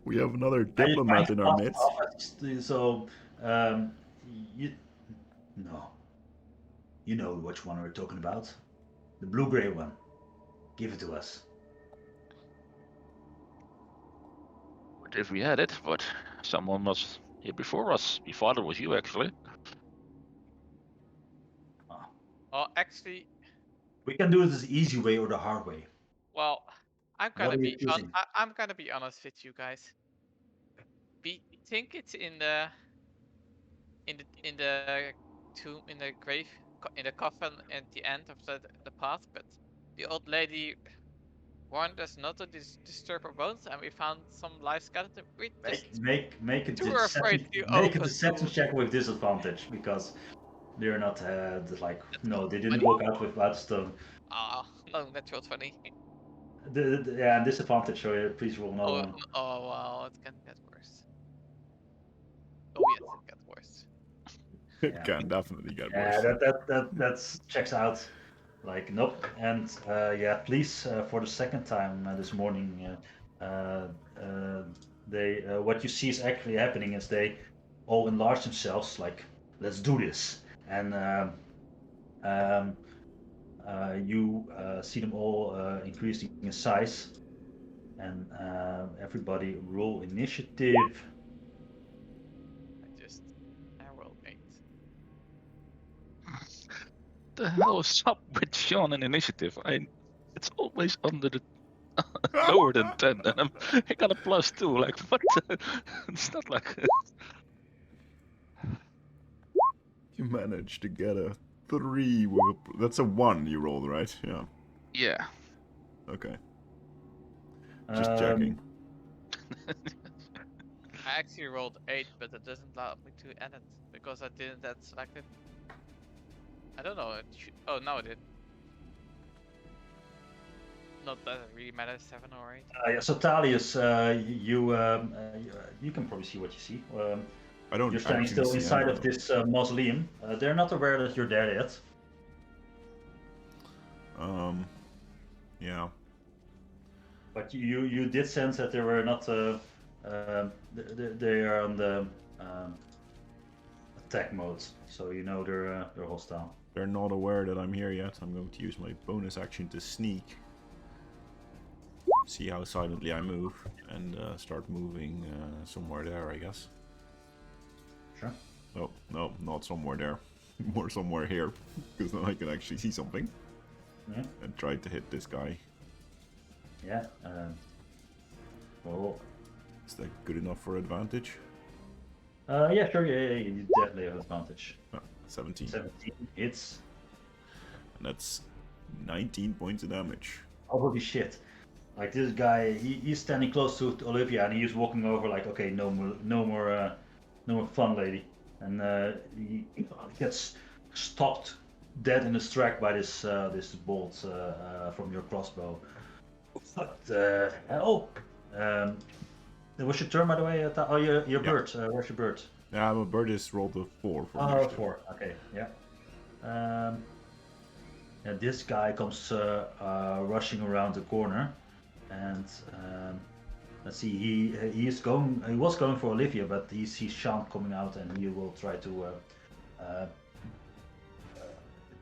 We have another diplomat in our midst. So, you know which one we're talking about. The blue-gray one. Give it to us. But if we had it, but someone was here before us. We thought it was you, actually. Well, actually, We can do this the easy way or the hard way. well, I'm What gonna are you be choosing? I'm gonna be honest with you guys. Think it's in the tomb, in the grave, in the coffin at the end of the path, but the old lady warned us not to disturb her bones, and we found some live skeleton. We just Make a too afraid to make a open deception to. check with disadvantage because they're not like That's no, not they didn't funny. walk out without stone. Ah, no, that's not funny. Yeah, disadvantage. So please roll another one. Oh wow, it can get worse. Oh yes, it gets worse. It Yeah. can definitely get Yeah, worse. that's checks out. Like nope. And yeah, please for the second time this morning, they what you see is actually happening is they all enlarge themselves. Like let's do this, and you see them all increasing in size, and everybody roll initiative. I rolled 8. The hell is up with Sean and initiative? It's always under the lower than 10, and I got a +2. Like what? It's not like. You managed to get a 3 with that's a 1 you rolled, right? Yeah. Yeah. Okay. Just checking. I actually rolled 8, but it doesn't allow me to edit because I didn't that selected. I don't know. Oh no, it did. Not that it really matters, 7 or 8. Yeah, so Talius, you can probably see what you see. I don't You're standing actually still see inside any of them. this mausoleum. They're not aware that you're there yet. Yeah. But you did sense that they were not. They are on the attack mode, so you know they're hostile. They're not aware that I'm here yet. I'm going to use my bonus action to sneak. See how silently I move and start moving somewhere there, I guess. Sure. Oh, no, not somewhere there. More somewhere here, because then I can actually see something. Yeah. And try to hit this guy. Yeah. Well. Is that good enough for advantage? Yeah, sure. Yeah, you definitely have advantage. 17. 17 hits. And that's 19 points of damage. Holy shit! Like this guy, he's standing close to Olivia, and he's walking over like, okay, no more fun, lady. And he gets stopped dead in his track by this bolt from your crossbow. What the hell? It was your turn, by the way. Oh, your bird. Where's your bird? Yeah, my bird is rolled a 4 for Oh, initiative. 4. Okay, yeah. Yeah, this guy comes rushing around the corner, and let's see. He was going for Olivia, but he sees Sean coming out, and he will try to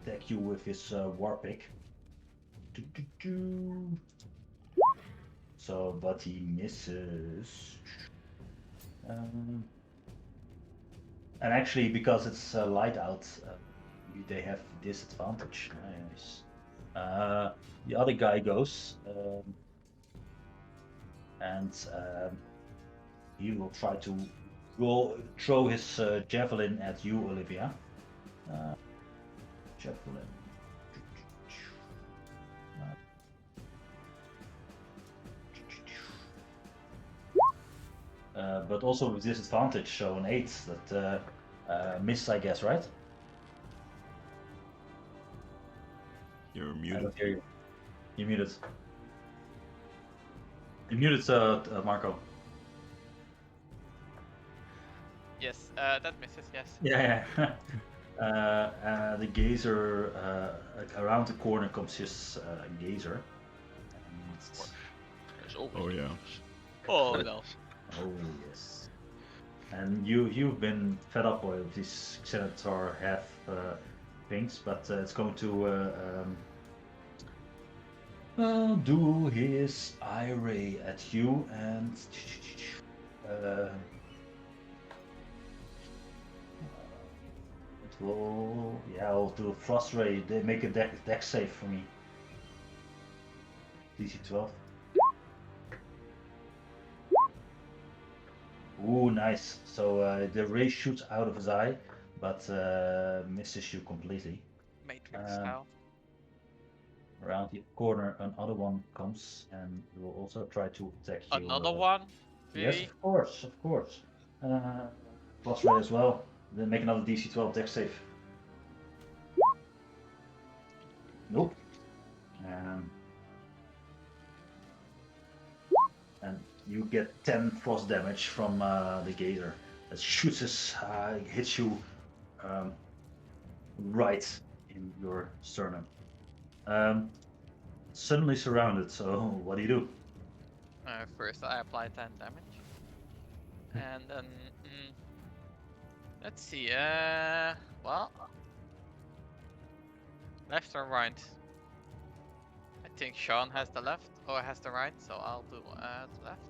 attack you with his war pick. So, but he misses. And actually, because it's light out, they have disadvantage. Nice. The other guy goes, and he will try to throw his javelin at you, Olivia. Javelin. But also with disadvantage, so an 8 that miss, I guess, right? You're I muted. don't hear you. You're muted. You're muted, Marco. Yes, that misses. Yes. Yeah. The gazer around the corner comes his gazer. There's always Oh, yeah. Oh no. Oh yes. And you've been fed up with these Xenator half things, but it's going to do his eye ray at you, and will, yeah, I'll do a frost ray. They make a deck save for me. DC 12. Ooh, nice. So the ray shoots out of his eye, but misses you completely. Matrix style. Around the corner, another one comes and will also try to attack you. Another one? Yes, Really? of course, of course. Plus ray as well. Then make another DC 12 deck save. Nope. And you get 10 frost damage from the gator that shoots his, hits you right in your sternum. Suddenly surrounded, so what do you do? First I apply 10 damage. And then... let's see, well... Left or right? I think Sean has the left, or has the right, so I'll do the left.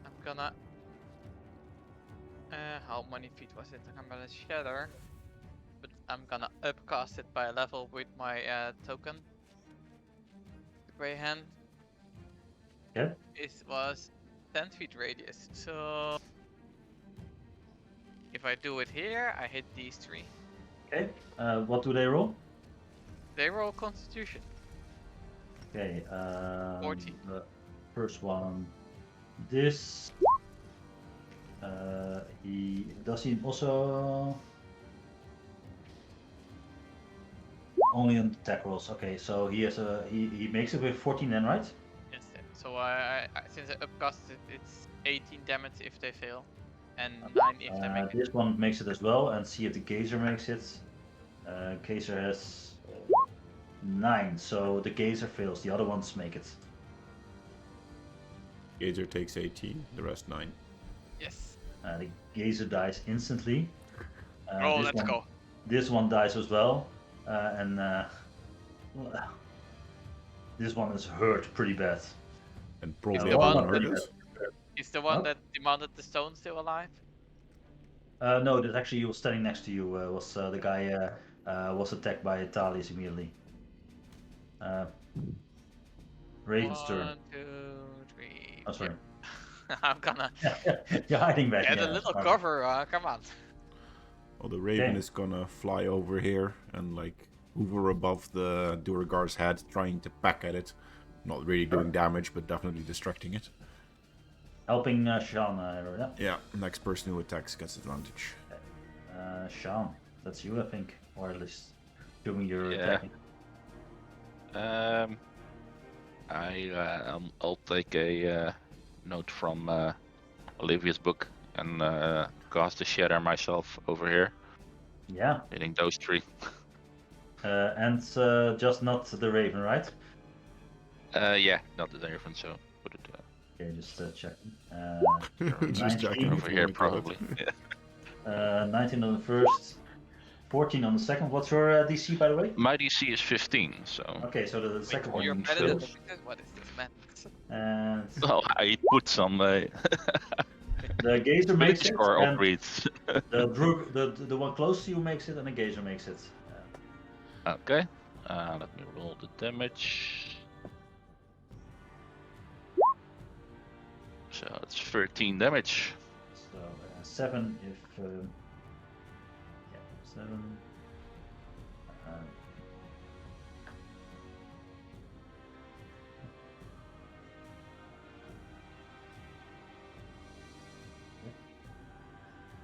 I'm gonna... how many feet was it? I'm gonna shatter. But I'm gonna upcast it by a level with my token. The Grey Hand. Yeah. It was 10 feet radius, so... If I do it here, I hit these three. Okay, what do they roll? They roll Constitution. Okay, 40. the first one, this, he also only on attack rolls. Okay, so he has he makes it with 14 then, right? Yes. So I since I upcasted it, it's 18 damage if they fail, and 9 if they make it. This one makes it as well, and see if the Gazer makes it. Gazer has 9, so the Gazer fails. The other ones make it. Gazer takes 18, the rest 9. Yes. The Gazer dies instantly. Let's go. This one dies as well, and this one is hurt pretty bad. And the probably one hurt that- us. Is the one Huh? that demanded the stone still alive? No, that actually he was standing next to you. Was the guy was attacked by Thales immediately. Raven's turn. 1, 2, 3. Oh, sorry. I'm gonna You're hiding back. get yeah, a little smart. cover. Come on. Well, the Raven Okay. is gonna fly over here and like hover above the Duragar's head, trying to peck at it. Not really doing damage, but definitely distracting it. Helping Sean. Yeah. Yeah, next person who attacks gets advantage. Sean, that's you, I think, or at least doing your Yeah. attacking. I'll take a note from Olivia's book and cast a shatter myself over here, Yeah, hitting those three. and just not the Raven, right? Yeah, not the Raven, so put it Okay, just checking. Just 19 checking over if you here wanna call it. probably. Yeah. 19 on the first, 14 on the second. What's your DC, by the way? My DC is 15, so Okay, so the second one You're One better than fails. me. What is this, man? and well, I put some the Gazer makes it, score and upgrades. the one close to you makes it, and the Gazer makes it. Okay, let me roll the damage. So it's 13 damage. So 7 if yeah, 7.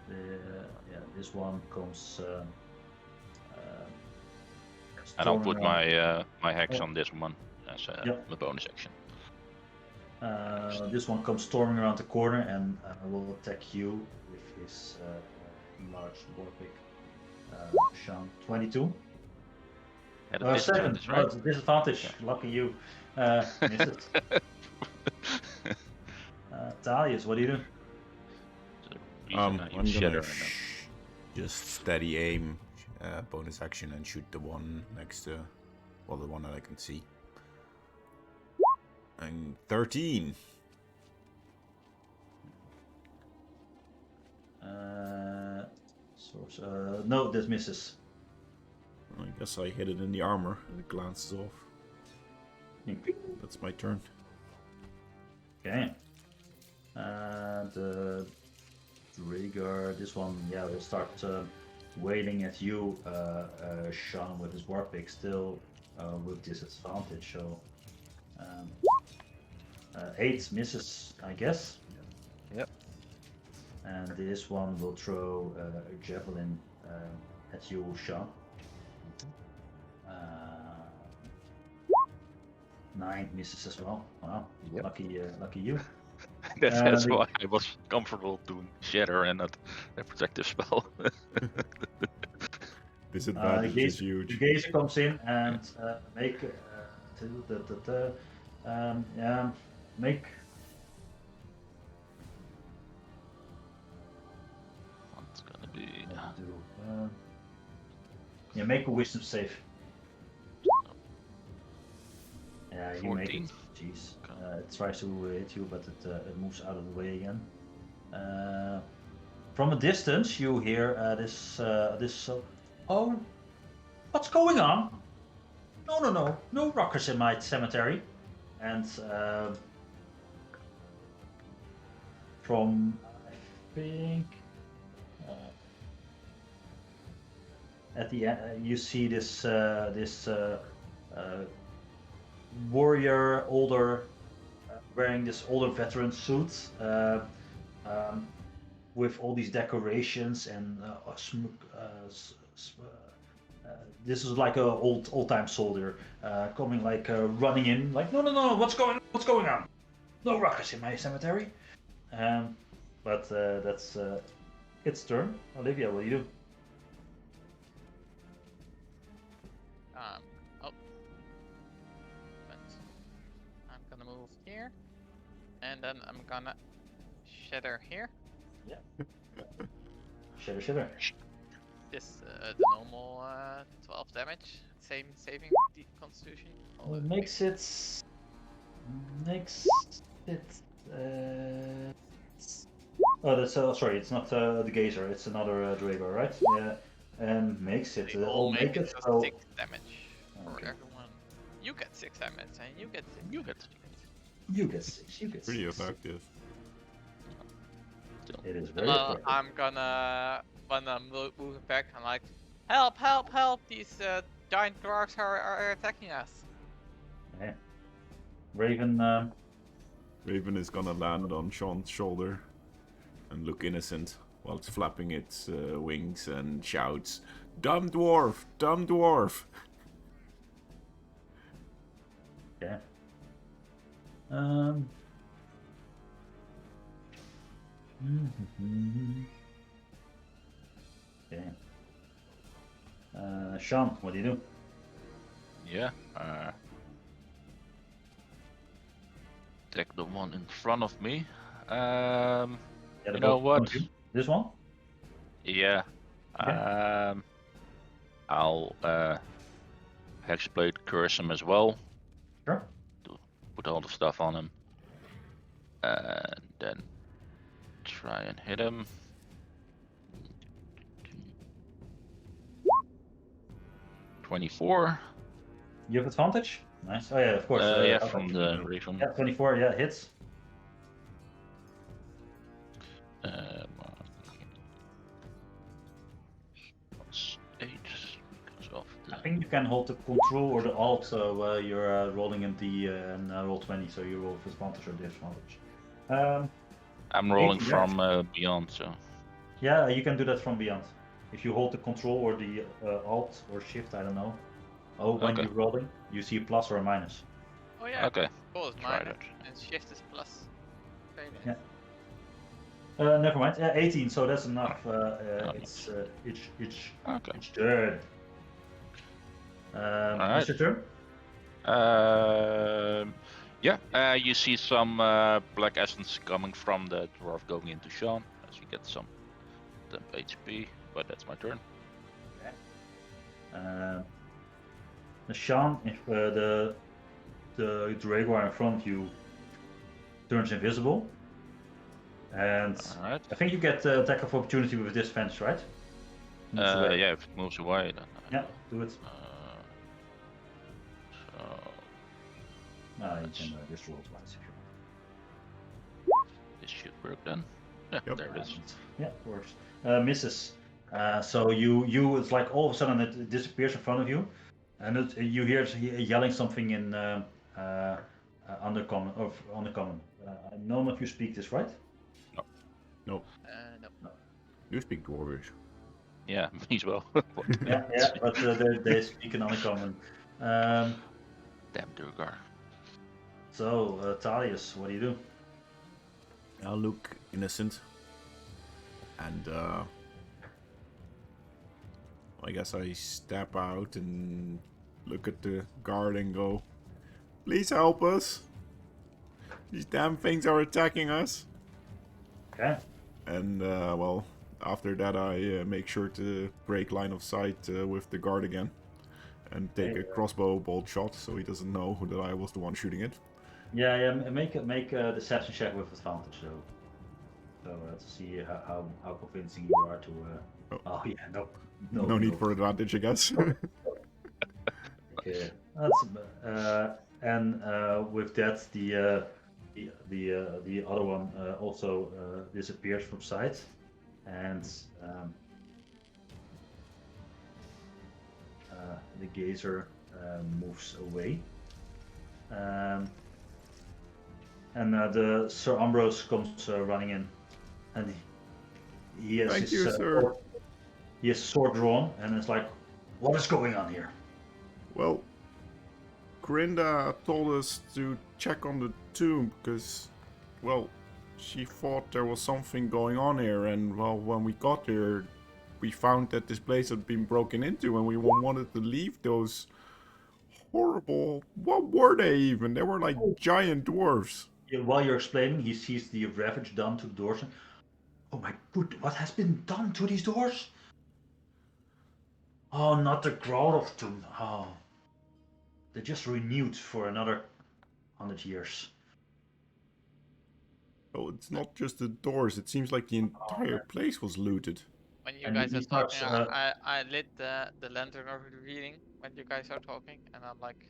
Yeah, this one comes. And I'll put storming around. my hex Yeah. on this one as Yep. the bonus action. This one comes storming around the corner and will attack you with his large warpick. Sean, 22. At a 7. disadvantage, Oh, right? it's a disadvantage. Lucky you. Miss it. Thalius, what do you do? I'm Use gonna shatter. just steady aim, bonus action, and shoot the one next to, well, the one that I can see. And 13. Source. No, this misses. I guess I hit it in the armor and it glances off. That's my turn. Okay. The Rhaegar, this one, yeah, will start wailing at you, Sean, with his warpick still with disadvantage. So 8 misses, I guess. Yep. And this one will throw a javelin at you, Sean. 9 misses as well. Wow, Yep. lucky you. That's the- why I was comfortable doing shatter and not a protective spell. Disadvantage is The huge. gazer comes in and make make What's gonna be? make a wisdom save. Yeah, you make 14. it. Jeez. Okay. It tries to hit you, but it moves out of the way again. From a distance, you hear this. Oh, what's going on? No rockers in my cemetery. And from, I think, at the end, you see this warrior, older, wearing this older veteran suit with all these decorations and this is like a old time soldier coming like running in like no what's going on? No ruckus in my cemetery. But that's its turn. Olivia, what do you do? Oh. But I'm gonna move here, and then I'm gonna shatter here. Shatter. This the normal 12 damage, same saving constitution. Well, it makes it. Oh, that's sorry. It's not the gazer. It's another Drago, right? Yeah. And makes it. They all make it just so 6 damage for Okay. everyone. You get 6 damage, and you get 6. You get you get 6. You get Pretty 6. effective. still. It is very Well, effective. I'm gonna when I'm moving back. I'm like, help! These giant dwarves are attacking us. Yeah. Raven. Raven is gonna land on Sean's shoulder and look innocent while it's flapping its wings and shouts, "Dumb dwarf! Dumb dwarf!" Okay. Okay. Sean, what do you do? Yeah. Take the one in front of me. Yeah, You the know both what? of you. This one? Yeah. Okay. I'll Hexblade curse him as well. Sure. Put all the stuff on him. And then try and hit him. .24. You have advantage? Nice. Oh yeah, of course. Yeah, okay. from the Raven. Yeah, 24. Yeah, hits. Plus 8 because of the. I think you can hold the control or the alt, so you're rolling in the and roll 20, so you roll with advantage or disadvantage. I'm rolling 18, from beyond, so. Yeah, you can do that from beyond. If you hold the control or the alt or shift, I don't know. Oh, when Okay. you're rolling, you see a plus or a minus. Oh yeah. Okay. Control is Try minus, that. and shift is plus. Very nice. Yeah. Never mind. 18, so that's enough. It's Okay. each turn. What's your turn? Yeah, you see some black essence coming from the dwarf going into Sean as you get some temp HP, but that's my turn. Sean, if the Drago in front of you turns invisible, and Alright. I think you get attack of opportunity with this fence, right? moves away. Yeah, if it moves away, then. Yeah, do it. So You can just roll twice if you want. this should work then. Yeah, Yep. there it is. Yeah, works. Misses. So it's like all of a sudden it disappears in front of you, and you hear it yelling something in undercommon or on the common. None of you speak this, right? No. You speak Dwarvish. Yeah, me as well. Yeah, but they speak in undercommon. Damn Durgar. So Thalius, what do you do? I look innocent, and I guess I step out and look at the guard and go, "Please help us! These damn things are attacking us!" Okay. And well, after that, I make sure to break line of sight with the guard again, and take a crossbow bolt shot, so he doesn't know that I was the one shooting it. Yeah. Make a deception check with advantage though. So to see how convincing you are to. Oh yeah, No need for advantage, I guess. Okay, that's and with that the other one also disappears from sight, and the gazer moves away. And the Sir Ambrose comes running in, and he has Thank his you, sir. he has sword drawn, and it's like, what is going on here? Well, Grinda told us to check on the tomb because, well, she thought there was something going on here, and well, when we got here, we found that this place had been broken into, and we wanted to leave those horrible. What were they even? They were like giant dwarves. While you're explaining, he sees the ravage done to the doors. And, oh my good, what has been done to these doors? Oh, not the Growth of Tomb. Oh, they're just renewed for another 100 years. Oh, it's not just the doors. It seems like the entire place was looted. When you And guys he are talking, starts, I lit the lantern over the reading when you guys are talking, and I'm like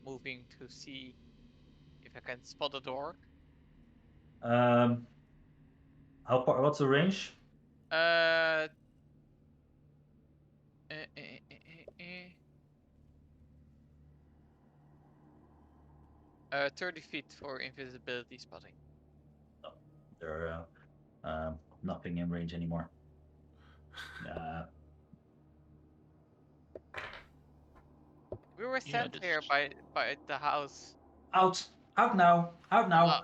moving to see if I can spot a door. How far? What's the range? 30 feet for invisibility spotting. They're nothing in range anymore. We were sent here by the house. Out now, out now.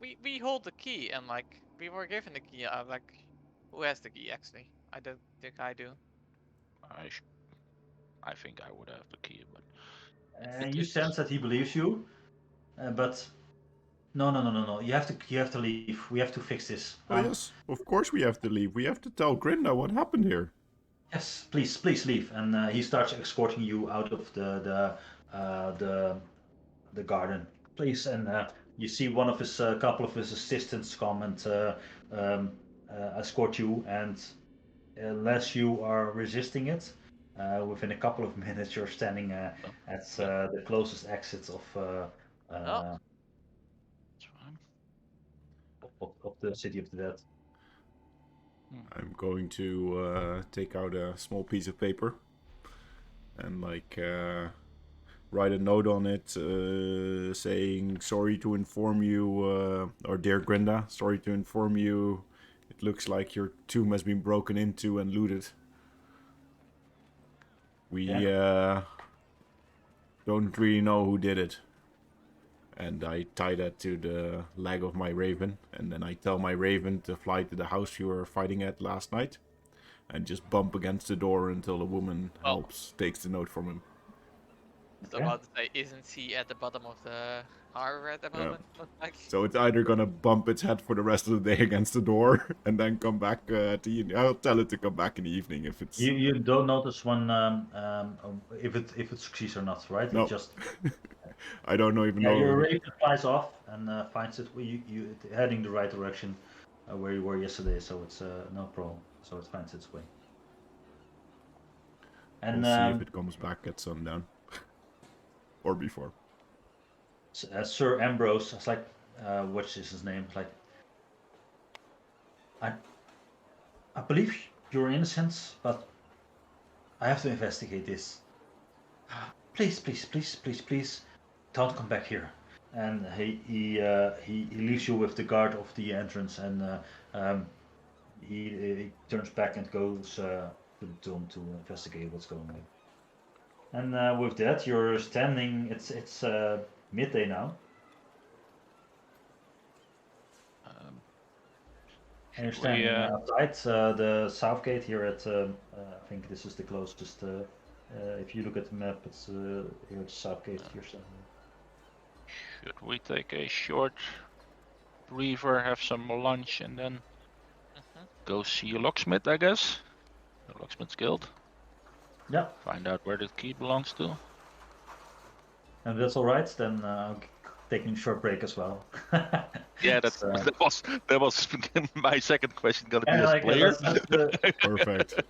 We hold the key, and like we were given the key. I'm like, who has the key actually? I don't think I do. I think I would have the key, but. You sense that he believes you, but no. You have to leave. We have to fix this. Oh yes, of course we have to leave. We have to tell Grinda what happened here. Yes, please leave. And he starts escorting you out of the garden, please. And you see one of his couple of his assistants come and escort you. And unless you are resisting it, within a couple of minutes you're standing at the closest exits of the City of the Dead. I'm going to take out a small piece of paper and like write a note on it saying, "Sorry to inform you, or dear Grinda, sorry to inform you, it looks like your tomb has been broken into and looted. We don't really know who did it." And I tie that to the leg of my raven, and then I tell my raven to fly to the house you were fighting at last night, and just bump against the door until the woman takes the note from him. I was about to say, isn't he at the bottom of the harbor at the moment? Like... So it's either gonna bump its head for the rest of the day against the door, and then come back at the evening. I'll tell it to come back in the evening if it's. You don't notice when if it succeeds or not, right? No. It just. I don't know even know. Your raven flies off and finds it. You heading the right direction where you were yesterday, so it's no problem. So it finds its way. And We'll see if it comes back at sundown. Or before. Sir Ambrose, it's like, what is his name? Like, I believe you're innocent, but I have to investigate this. Please, please, please, please, please, don't come back here. And he leaves you with the guard of the entrance, and he turns back and goes to the tomb to investigate what's going on. And with that, you're standing. It's midday now. And you're standing outside the south gate here at. I think this is the closest. If you look at the map, it's here at the south gate. You're standing. Should we take a short breather, have some lunch, and then go see a locksmith, I guess? The locksmith's guild. Yeah. Find out where the key belongs to. And that's all right. Then I'm taking a short break as well. Yeah, that was my second question. Gonna be Yeah, as like, player. that's Perfect.